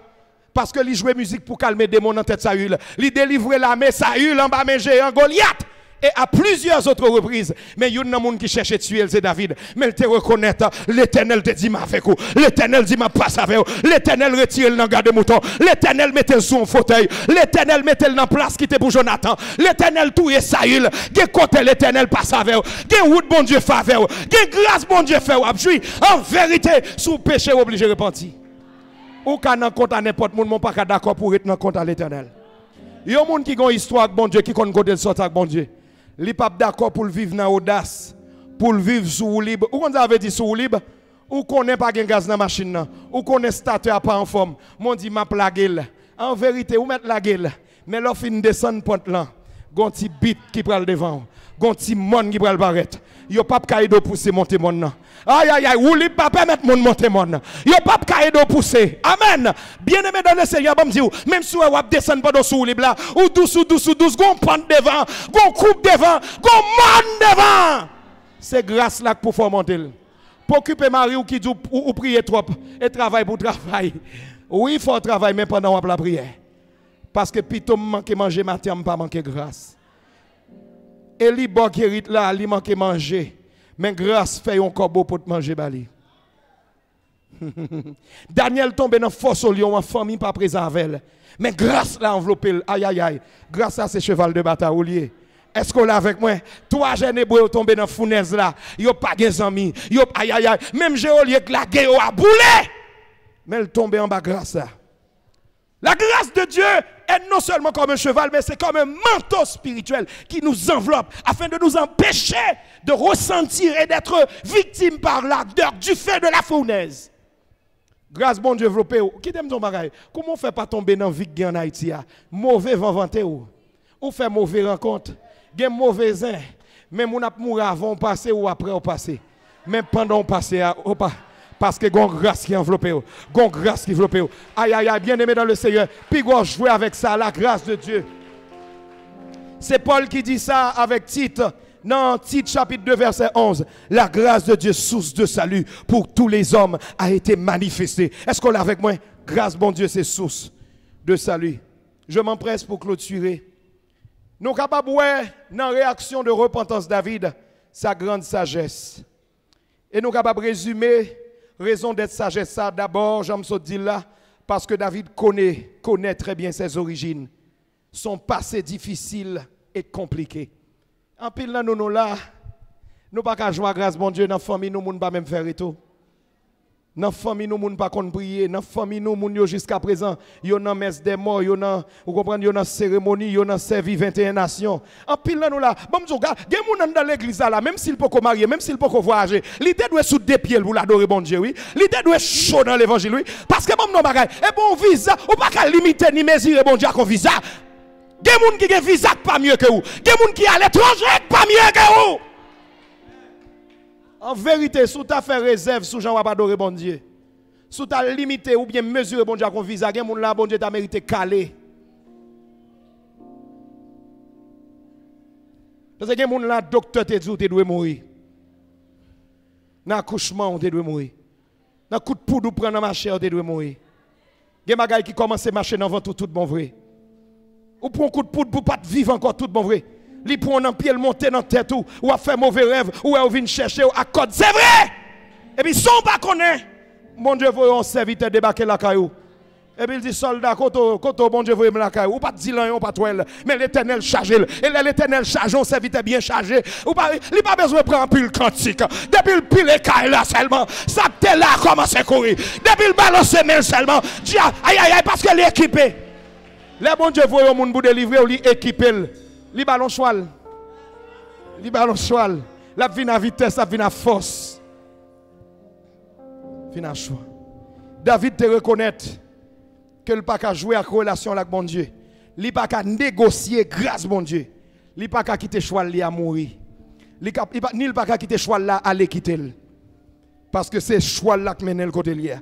Parce que il jouait musique pour calmer des démons dans tête Saül. Il délivrait l'armée Saül en bas mais géant Goliath. Et à plusieurs autres reprises. Mais il y a un monde qui cherchait à tuer, c'est David. Mais il te reconnaît, l'Éternel te dit ma fait quoi. L'Éternel dit ma passe avec vous. L'Éternel retire le garde mouton. L'Éternel mettait sur un fauteuil. L'Éternel mettait le dans place qui était pour Jonathan. L'Éternel touye Saül. Quel côté l'Éternel passe avec vous. Quel route bon Dieu fait avec vous. Quel grâce bon Dieu fait avec vous. En vérité, sous péché obligé de repentir. Ou quand on compte à n'importe qui, mon pas d'accord pour être dans compte à l'Éternel. Il y a des gens qui ont une histoire avec bon Dieu, qui ont côté de sortir avec bon Dieu. Li pas d'accord pour vivre dans l'audace, pour vivre sous libre. Ou qu'on avait dit sous libre, ou qu'on n'est pas de gaz dans la machine, ou qu'on est stateur pas en forme. Mon dit m'a plagué. En vérité, ou mettre la gueule. Mais l'offre fin descend pente là. Gon ti bit qui pral devant. Gon ti monde qui pral paraître. Yo pas caïdo pousser monter mon nan. Aïe aïe aïe, ou li pas permettre mon monter mon nan. Yo pas caïdo pousser. Amen. Bien-aimé dans le Seigneur, bon dire même si ou descend pas dans sous libre là, ou douce gon pente devant, gon coupe devant, gon monde devant. C'est grâce là pour faire monter. Pour occuper Marie ou qui dit ou prier trop et travail pour travail. Oui, il faut travailler mais pendant la prière. Parce que plutôt manque manger matin, pas manquer grâce. Et li bon guérit là, li manque manger. Mais grâce fait un corbeau pour te manger bali. Daniel tombe dans force au lion en famille pas présent avec elle. Mais grâce l'a enveloppé. Aïe aïe aïe. Grâce à ces cheval de bataille au lieu. Est-ce qu'on l'a avec moi? Trois jeunes hébreux tombés dans fournaise là. Yo pas des amis. Yo aïe aïe aïe. Même Géolique la guerre a boulé. Mais elle tombe en bas grâce là. La grâce de Dieu est non seulement comme un cheval, mais c'est comme un manteau spirituel qui nous enveloppe afin de nous empêcher de ressentir et d'être victimes par l'ardeur du feu de la fournaise. Grâce bon Dieu développé. Qui t'aime ton bagage? Comment on fait pas tomber dans la vie en Haïti? Mauvais vent vanté ou fait mauvais rencontre? Gen mauvais zin. Même on a mourir avant passer ou après on passer. Même pendant on passer parce que gon grâce qui enveloppe, gon grâce qui enveloppe. Aïe aïe aïe, bien aimé dans le Seigneur. Puis on jouer avec ça, la grâce de Dieu. C'est Paul qui dit ça avec Tite. Dans Tite chapitre 2 verset 11. La grâce de Dieu, source de salut pour tous les hommes, a été manifestée. Est-ce qu'on l'a avec moi? Grâce bon Dieu, c'est source de salut. Je m'empresse pour clôturer. Nous sommes capables de voir dans la réaction de repentance David, sa grande sagesse. Et nous sommes capables de résumer raison d'être sagesse ça. D'abord, j'aime ça dire là, parce que David connaît très bien ses origines. Son passé difficile et compliqué. En pile là, nous là, nous pas qu'à jouer grâce bon Dieu dans la famille, nous ne pas même faire et tout. Dans la famille, nous ne pas qu'on prier. Dans la famille, nous jusqu'à présent, il y a une messe des morts, il y a une cérémonie, il y a une service 21 nations. En pile là, nous là, bon Dieu, il y a des gens dans l'église là, même s'il peut marier, même s'il peut voyager, l'idée doit être sous des pieds pour l'adorer bon Dieu, oui. L'idée doit être chaud dans l'évangile, oui. Parce que bon, non, bagaille, et bon visa, ou pas qu'à limiter ni mesurer bon Dieu à qu'on visa. Il y a des gens qui ont un visa pas mieux que vous. Il y a des gens qui sont à l'étranger pas mieux que vous. En vérité, si tu as fait réserve sous Jean va adorer bon Dieu, si tu as limité ou bien mesuré bon Dieu à qu'on visa, il y a des gens là, bon Dieu t'a mérité calé. Parce que il y a des gens là, docteur te dit tu dois mourir. Dans l'accouchement, tu dois mourir. Dans le coup de poudre, prendre dans ma chair, tu dois mourir. Il y a des gens qui commencent à marcher dans le ventre tout bon vrai. Ou pour un coup de poudre pour ne pas vivre encore tout bon vrai. Li prend un pied, monter dans la tête ou a fait mauvais rêve ou a vient chercher à code. C'est vrai! Et puis, son pas connaît, mon Dieu, voyons un serviteur débarquer la caillou. Et puis il dit, soldat, koto, bon Dieu, vous me la caille. Ou pas de dilan, ou pas de mais l'éternel charge. Et l'éternel charge, on s'est vite bien chargé. Ou pas, il n'a pas besoin de prendre pile cantique. Depuis le pile caille là seulement, ça t'est là, commence à courir. Depuis le balance mail seulement, dis, aïe, aïe, aïe, parce qu'elle est équipée. Les bon Dieu, voyez au monde pour délivrer, ou l'équiper. Li ballon choual. Li ballon choual. La vie à vitesse, la vie à force. Fin à choix. David te reconnaît que le pas qu'à jouer à relation avec bon Dieu. Il pas qu'à négocier grâce bon Dieu. Il pas qu'à quitter choix à mourir. Ni pas qu'à quitter choix là aller quitter. Parce que c'est choix là qui mène le côté lié.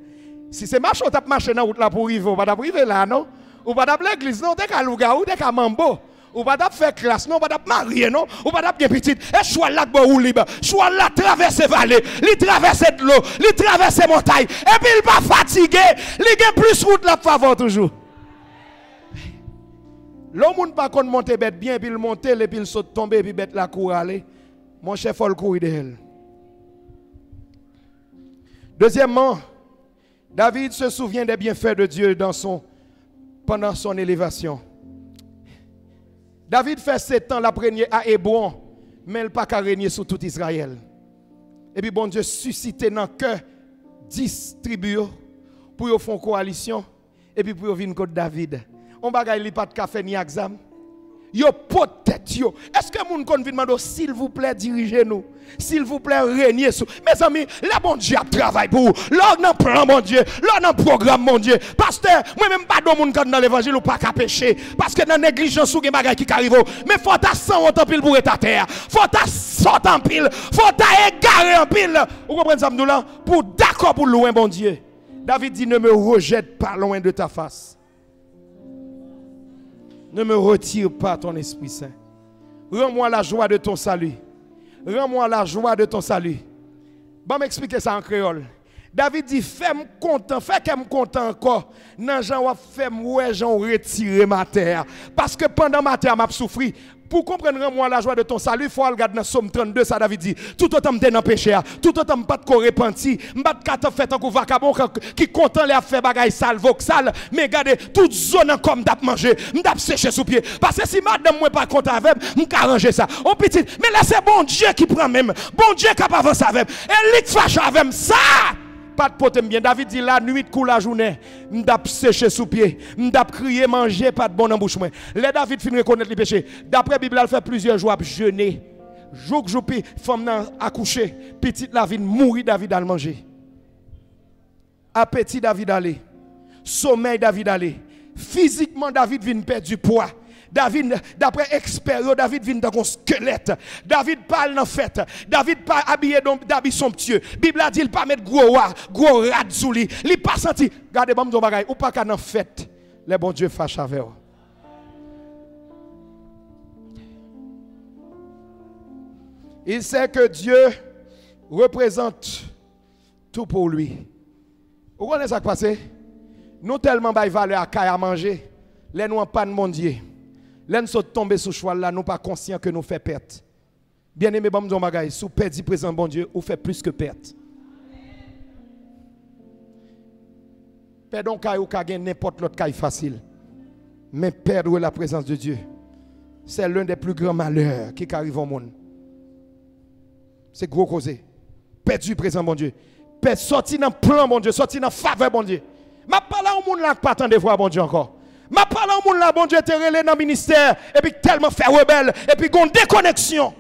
Si c'est marche on tape marcher dans route là pour arriver, on va arriver là non. Ou pas d'appeler l'église non, t'es qu'à louga ou t'es qu'à mambo. Ou pas d'ap faire classe non, pas d'ap marier non, ou pas d'ap bien petite. Et choix là que ou libre. Choix là traverser vallée, li traverser de l'eau, li traverser montagne. Et puis il pas fatigué, li gen plus route la faveur toujours. L'homme pas qu'on monter bête bien puis il monter et puis il saute tomber puis bête la cour aller. Mon chef faut le courir de elle. Deuxièmement, David se souvient des bienfaits de Dieu pendant son élévation. David fait 7 ans la première à Hébron, mais il n'a pas qu'à régner sur tout Israël. Et puis bon Dieu suscité dans que 10 tribus pour faire une coalition et puis pour venir contre David. On bagaille li pas de café ni exam. Yo peut-être yo. Est-ce que moun kon vin demander s'il vous plaît dirigez-nous, s'il vous plaît régnez sous. Mes amis, la bon Dieu travaille pour vous. Là dans plan mon Dieu, là dans programme mon Dieu. Pasteur, moi même pas de moun quand dans l'évangile ou pas qu'à pécher parce que dans négligence ou gen bagay qui arrive. Mais faut ta sang en pile pour ta terre. Faut ta sorte en pile, faut ta égarer en pile. Vous comprenez ça nous là pour d'accord pour loin bon Dieu. David dit ne me rejette pas loin de ta face. Ne me retire pas ton Esprit Saint. Rends-moi la joie de ton salut. Rends-moi la joie de ton salut. Bon, m'expliquer ça en créole. David dit, fais-moi content, fais que me content encore. Non, j'en fais-moi, j'en retire ma terre. Parce que pendant ma terre, m'a souffri. Pour comprendre moi la joie de ton salut, il faut regarder dans Somme 32, ça David dit, tout autant m'te dans péché, tout autant m'pas de repenti, m'pas de kata fait un coup vacabon qui content les faire bagay sale, voxal, mais regardez, toute zone comme d'ap manger, m'dap sécher sous pied. Parce que si madame moi pas content avec, m'ka arranger ça. On petit, mais là c'est bon Dieu qui prend même, bon Dieu qui a avancer avec, et lui fâche avec ça. Pas de potem bien. David dit la nuit coule la journée. M'dap sécher sous pied. M'dap crier manger pas de bon embouchement. Les David fin reconnaître les péchés. D'après la Bible, elle fait plusieurs jours à jeûner. Jour joupi, femme nan accouché. Petite la vie mourir David à manger. Appétit David aller. Sommeil David aller. Physiquement David vient perdre du poids. David, d'après expert, David vient dans un squelette. David parle dans fête. David pas habillé d'habits somptueux. Bible a dit il pas mettre gros rat sous lui. Il pas senti. Regardez bon bagay ou pas qu'à dans fête. Les bon Dieu fâche avec eux. Il sait que Dieu représente tout pour lui. Vous connaissez ça qui passe? Nous tellement bail valeur à manger. Les nous en panne mon Dieu. Là nous sommes tombés sous choix là, nous pas conscients que nous fait perte. Bien aimé bon bagay, sous perdu présent bon Dieu, ou fait plus que perte. Perdons kay ou ka gen n'importe l'autre kay facile. Mais perdre la présence de Dieu, c'est l'un des plus grands malheurs qui arrive au monde. C'est gros causé. Perdu présent bon Dieu. Sorti dans plan bon Dieu, sorti dans faveur bon Dieu. Ma parle au monde là pas attendre voir bon Dieu encore. Ma parle au monde là, bon Dieu te relé dans le ministère, et puis tellement fait rebelle, et puis gon déconnexion.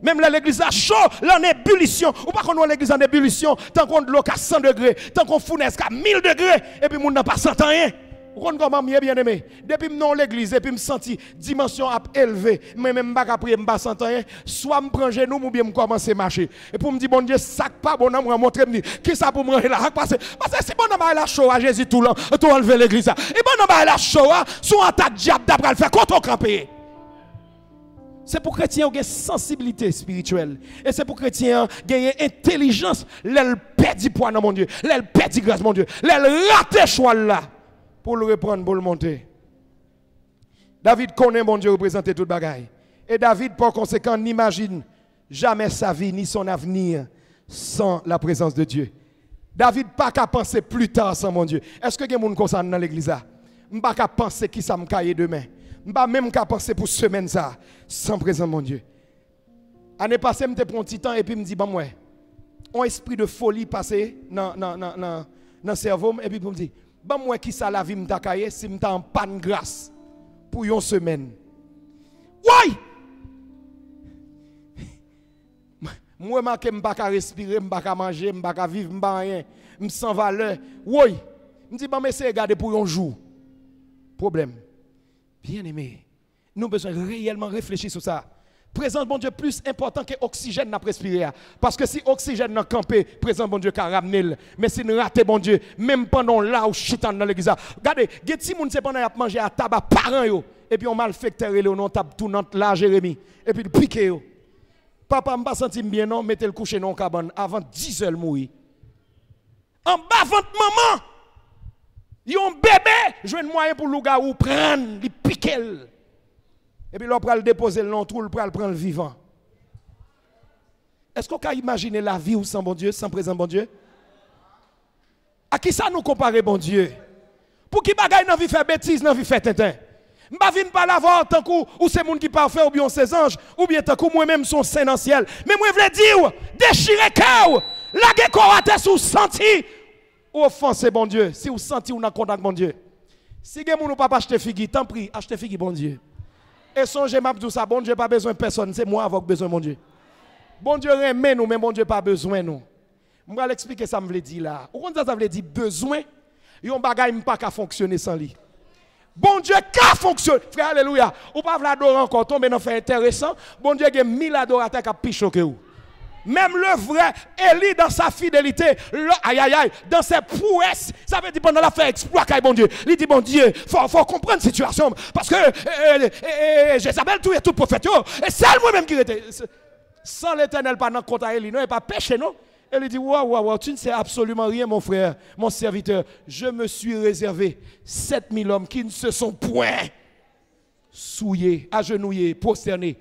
Même là, l'église a chaud, là en ébullition. Ou pas qu'on voit l'église en ébullition, tant qu'on de l'eau à 100 degrés, tant qu'on fournaise à 1000 degrés, et puis moun n'a pas senti rien. Vous comprenez comment bien aimé. Depuis que non l'église, et puis me senti dimension à élevé, mais même pas après me pas senti rien, soit me prendre genou ou bien me commencer à marcher. Et pour me dire bon Dieu, ça pas bon à montrer me qui ça pour me ranger là parce que c'est bon à la show à Jésus tout l'an, tout enlever l'église ça. Et bon à la show soit attaque diable d'après le faire contre au camper. C'est pour chrétiens qui ont une sensibilité spirituelle. Et c'est pour chrétiens qui ont une intelligence. L'elle perd du poids dans mon Dieu. L'elle perd du grâce mon Dieu. L'elle rate choix là. Pour le reprendre, pour le monter. David connaît mon Dieu représenter toute bagaille. Et David, par conséquent, n'imagine jamais sa vie ni son avenir sans la présence de Dieu. David pas qu'à penser plus tard sans mon Dieu. Est-ce que quelqu'un comme ça dans l'église là? Je pas qu'à penser qui ça me caille demain. Je pas même qu'à penser pour semaine ça sans présence mon Dieu. Année passée, je me prends un petit temps et puis me dit, bon, moi, un esprit de folie passé dans le cerveau et puis me dit, bon, moi, qui ça la vie me t'a caillé si je en panne grâce pour une semaine. Oui! Moi, je ne peux pas respirer, je ne peux pas manger, je ne peux pas vivre, je ne peux pas rien. Je me sens valeur. Oui! Je me dis, bon, mais c'est regarder pour un jour. Problème. Bien aimé, nous avons besoin de réellement réfléchir sur ça. Présence, bon Dieu, plus important que l'oxygène n'a respiré. Parce que si l'oxygène n'a campé, présence, bon Dieu, qu'a ramené. Mais si nous ratons, bon Dieu, même pendant là où chitan dans l'église. Regardez, il y a des gens qui pendant à manger à tabac parents, et puis on malfecteur, on tape tout dans là, Jérémie, et puis il pique. Papa, je ne pas senti bien, non, mettez le coucher dans la cabane avant 10 heures mourir. En bas, votre maman, il y a un bébé, je vais un moyen pour le gars ou prendre, il pique. Et puis l'on peut le déposer le long trou, l'on peut le prendre le vivant. Est-ce qu'on peut imaginer la vie ou sans bon Dieu, sans présent bon Dieu? À qui ça nous compare bon Dieu? Pour qui bagaille n'a vie fait bêtise, n'a vie fait tintin? M'pa vinn pas l'avoir tant ou c'est moun qui parfait ou bien ses anges ou bien tant que moi-même son saint dans ciel. Mais moi vle dire déchirer cœur, la corate sous senti ou offenser bon Dieu. Si vous senti ou n'a contact bon Dieu. Si gen moun ou pas acheter figue, tant pis, achetez figue bon Dieu. Et songez m'a dit ça, bon Dieu pas besoin de personne, c'est moi avec besoin bon Dieu. Bon Dieu remet nous mais bon Dieu pas besoin nous. Je vais l'expliquer ça me veut dire là. Ou quand ça veut dire besoin, yon bagay m'pa ka fonctionner sans lui. Bon Dieu, qu'a fonctionné. Frère, alléluia. Ou pas l'adorer encore, tomber dans fait intéressant. Bon Dieu, il y a 1000 adorateurs qui ont pi choqué ou. Même le vrai Élie dans sa fidélité, dans ses prouesses, ça veut dire pendant la fait exploit, bon Dieu. Il dit, bon Dieu, faut comprendre la situation. Parce que Jézabel, tout prophète, et c'est moi-même qui était. Sans l'Éternel, pas dans le compte à Élie, non, il pas péché, non. Elle dit, waouh, tu ne sais absolument rien, mon frère, mon serviteur. Je me suis réservé 7000 hommes qui ne se sont point souillés, agenouillés, prosternés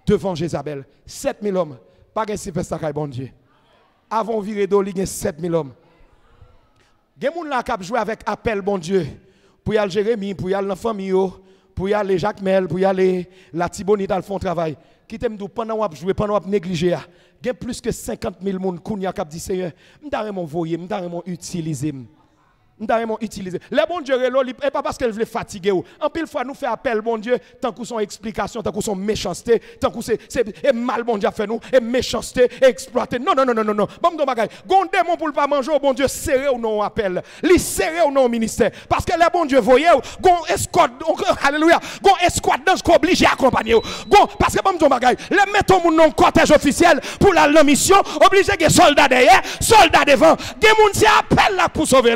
devant Jézabel. 7000 hommes. Pas de superstar, bon Dieu. Avant de virer d'eau, il y a 7000 hommes. Il y a des gens qui ont joué avec appel, bon Dieu. Pour y aller Jérémie, pour y aller la famille, pour y aller Jacques Mel, pour y aller la Tibonite, ils font travail. Qui t'aime d'où pendant qu'on jouer, pendant qu'on négligé. Il y a plus que 50 000 personnes qui ont dit Seigneur, je vais m'envoyer, je vais m'utiliser. Le bon Dieu, et pas parce qu'elle veut fatiguer. En pile fois, nous fait appel, bon Dieu, tant que son explication, tant que son méchanceté, tant que c'est mal, bon Dieu, fait nous, et méchanceté, et exploiter. Non. Bon, gon démon pour ne pas manger, bon Dieu, serré ou non appel. Li serré ou non ministère. Parce que le bon Dieu, voyez, gon escouade, alléluia, gon escouade dans ce qu'on oblige à accompagner. Parce que bon Dieu, le mettons mon nom cortège officiel pour la mission, obligé que soldats derrière, soldats devant, des moun si appel là pour sauver.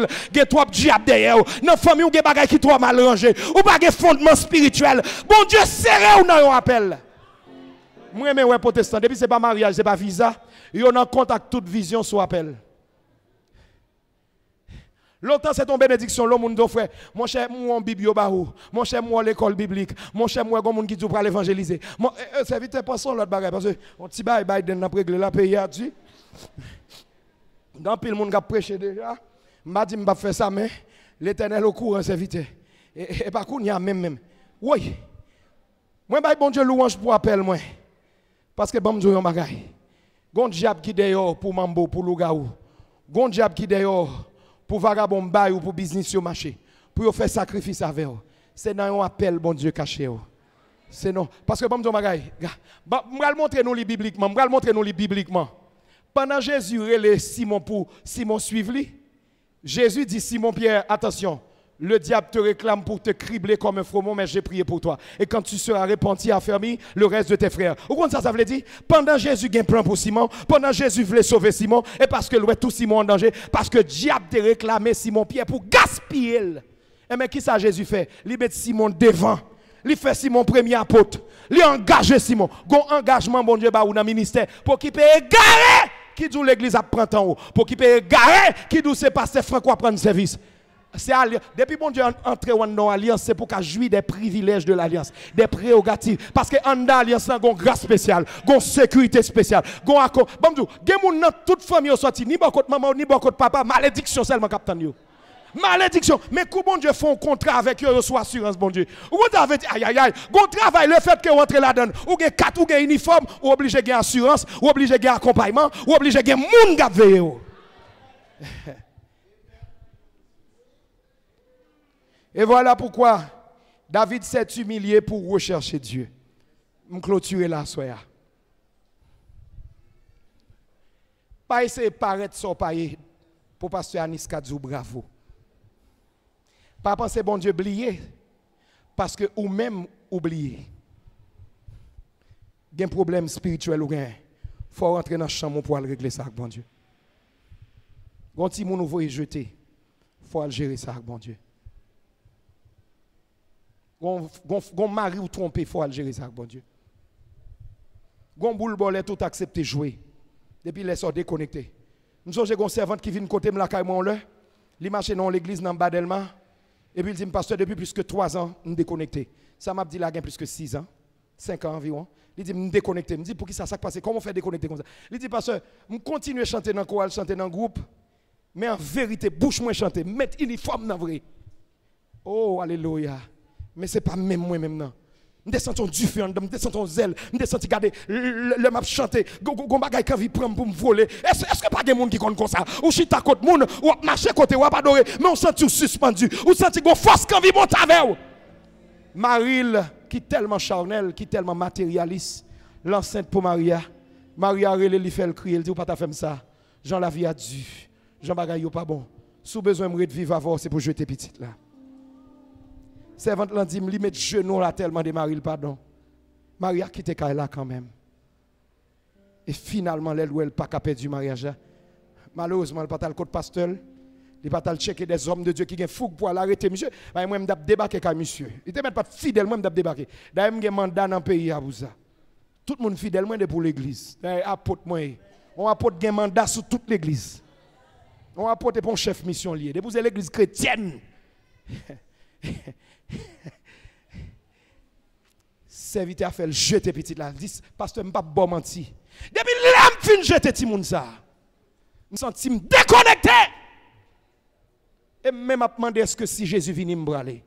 Trop diable derrière, dans famille ou des bagages qui trop mal rangés, ou pas de fondement spirituel. Bon Dieu serré ou non appel. Moi mais ouais protestant, depuis c'est pas mariage, c'est pas visa, yo en contact toute vision sur appel. Longtemps c'est ton bénédiction, le monde frère. Mon cher moi en biblio barou, mon cher moi l'école biblique, mon cher moi gon monde qui dit pour l'évangéliser. Mon serviteur passons l'autre bagage parce que on ti bail Biden n'a réglé la pays a dit. Dans pile monde qui a prêché déjà. M'a dit m'a faire ça mais l'Éternel au courant c'est vite et pas qu'on y a même oui moi bah bon Dieu louange pour appel moi parce que bon Dieu un bagay gon diable qui dehors pour mambo pour lougaou gon diable qui dehors pour vagabond bail ou pour business sur marché pour faire sacrifice avec c'est dans un appel bon Dieu caché c'est non parce que bon Dieu bagay m'gal montrer nous bibliquement pendant Jésus relé Simon pour Simon suivre lui. Jésus dit Simon-Pierre, attention, le diable te réclame pour te cribler comme un froment, mais j'ai prié pour toi. Et quand tu seras repenti, affermi le reste de tes frères. Vous comprenez ça veut dire? Pendant Jésus a un plan pour Simon, pendant Jésus voulait sauver Simon, et parce que l'ouest tout Simon en danger, parce que le diable te réclamé Simon-Pierre pour gaspiller. Et mais qui ça Jésus fait? Il met Simon devant. Il fait Simon premier apôtre. Il engage Simon. Gon engagement, bon Dieu, dans le ministère, pour qu'il peut égarer. Qui dit l'église à prendre en haut pour qu'il paye garé qui dit c'est pasteur Franco à prendre service Depuis bon Dieu entre dans l'alliance, c'est pour qu'à jouir des privilèges de l'alliance, des prérogatives. Parce que en l'alliance, il y a une grâce spéciale, une sécurité spéciale. Bon Dieu, il y a toute famille sorti, ni bon côté maman, ni bon côté papa, malédiction seulement captain yo. Malédiction. Mais comment bon Dieu font un contrat avec eux, soit assurance, bon Dieu. Ou vous avez dit, aïe aïe aïe, bon travail, le fait que vous rentrez là-dedans, ou avez 4 ou avez uniforme, ou obligé de gagner assurance, ou obligé de gagner accompagnement, ou obligé de gagner moun gap veille. Et voilà pourquoi David s'est humilié pour rechercher Dieu. Je clôturer là, soya. Pas essayer de paraître sans payer pour pasteur Aniska Djou bravo. Pas penser bon Dieu oublier parce que ou même oublier. Il y a un problème spirituel ou rien. Il faut rentrer dans la chambre pour aller régler ça avec bon Dieu. Quand si mon nouveau est jeté, il faut aller gérer ça avec bon Dieu. Gon mari ou trompé, il faut aller gérer ça avec bon Dieu. Gon boule bolé tout accepter jouer. Depuis les sorts déconnectés. Nous sommes une servante qui vient côté de la caille mon il marche dans l'église dans Badelma et puis il dit pasteur depuis plus que 3 ans nous déconnecté. Ça m'a dit là plus que 6 ans, 5 ans environ. Il dit me déconnecté, me dit pour qui ça passe, comment on fait déconnecter comme ça. Il dit pasteur, me continuer à chanter dans le chorale, chanter dans le groupe, mais en vérité bouche moi chanter, mettre uniforme dans vrai. Oh alléluia. Mais ce n'est pas même moi même non. Je descends du feu, je descends zèle, je descends garder le map chanter, gon bagay quand vi prend pour me voler. Est-ce que pas des monde qui connaît comme ça? Ou chita côté monde, ou marcher côté ou adorer, mais on sent tout suspendu, ou senti gon force quand vi monte avec. Maril qui tellement charnel, qui tellement matérialiste, l'enceinte pour Maria. Maria relé li fait le crier, elle dit ou pas ta femme ça. Jean la vie a dû. Jean bagay yo pas bon. Sous besoin de vivre avant, c'est pour jeter petite là. Servante l'a dit, me mettre genou là tellement de Marie le pardon. Marie a quitté là quand même. Et finalement, elle pas capé du mariage. Malheureusement, elle pas le côté pasteur. Il pas le checker des hommes de Dieu qui ont fougue pour l'arrêter monsieur. Moi je m'dap débarquer avec monsieur. Il te met pas fidèle, moi m'dap débarquer. D'ailleurs, j'ai mandat dans le pays à Bouza. Tout le monde fidèle moi pour l'église. Apôtre moi. On apôtre un mandat sur toute l'église. On apôtre pour un chef mission lié. Depuis l'église chrétienne. Serviteur a fait le jeter petit là. Dit pasteur m'pas bon menti. Depuis l'âme fin jeter ti moun ça. Me senti me déconnecté. Et même m'a demandé est-ce que si Jésus vient me braler.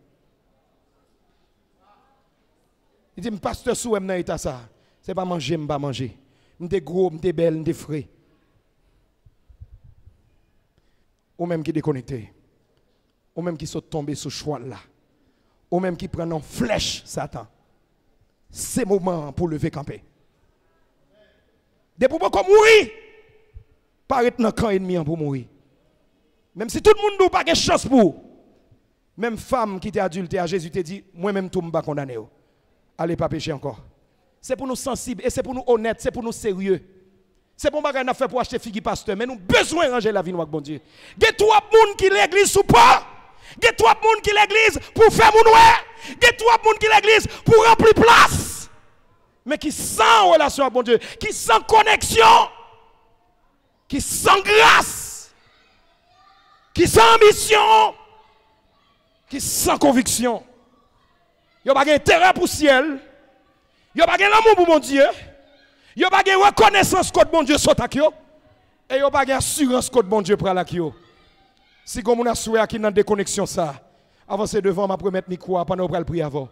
Il dit pasteur sou m'nan état ça. C'est pas manger m'pas manger. M'te gros, m'te belle, m'te frais. Ou même qui déconnecté. Ou même qui sont tombés sous choix là. Ou même qui prennent en flèche Satan. C'est le moment pour lever camper. Des pour comme mourir. Paraît dans le camp ennemi pour mourir. Même si tout le monde n'a pas de chance pour. Même femme qui était adultère, Jésus te dit, moi-même tout ne pas condamné. Allez pas pécher encore. C'est pour nous sensibles et c'est pour nous honnêtes, c'est pour nous sérieux. C'est pour nous faire pour acheter figi pasteur, mais nous avons besoin de ranger la vie avec bon Dieu. Il y a 3 personnes qui l'église ou pas. Il y a 3 personnes qui l'église pour faire mon ouais. Il y a 3 personnes qui l'église pour remplir place. Mais qui sans relation avec bon Dieu, qui sans connexion, qui sans grâce, qui sans ambition, qui sans conviction. Il n'y a pas d'intérêt pour le ciel. Il n'y a pas d'amour pour mon Dieu. Il n'y a pas de reconnaissance que bon Dieu soit avec eux. Et il n'y a pas d'assurance que bon Dieu prend avec eux. Si vous avez souhaité qu'il y ait une déconnexion, avancez devant, ma promettre micro pendant que vous prier avant.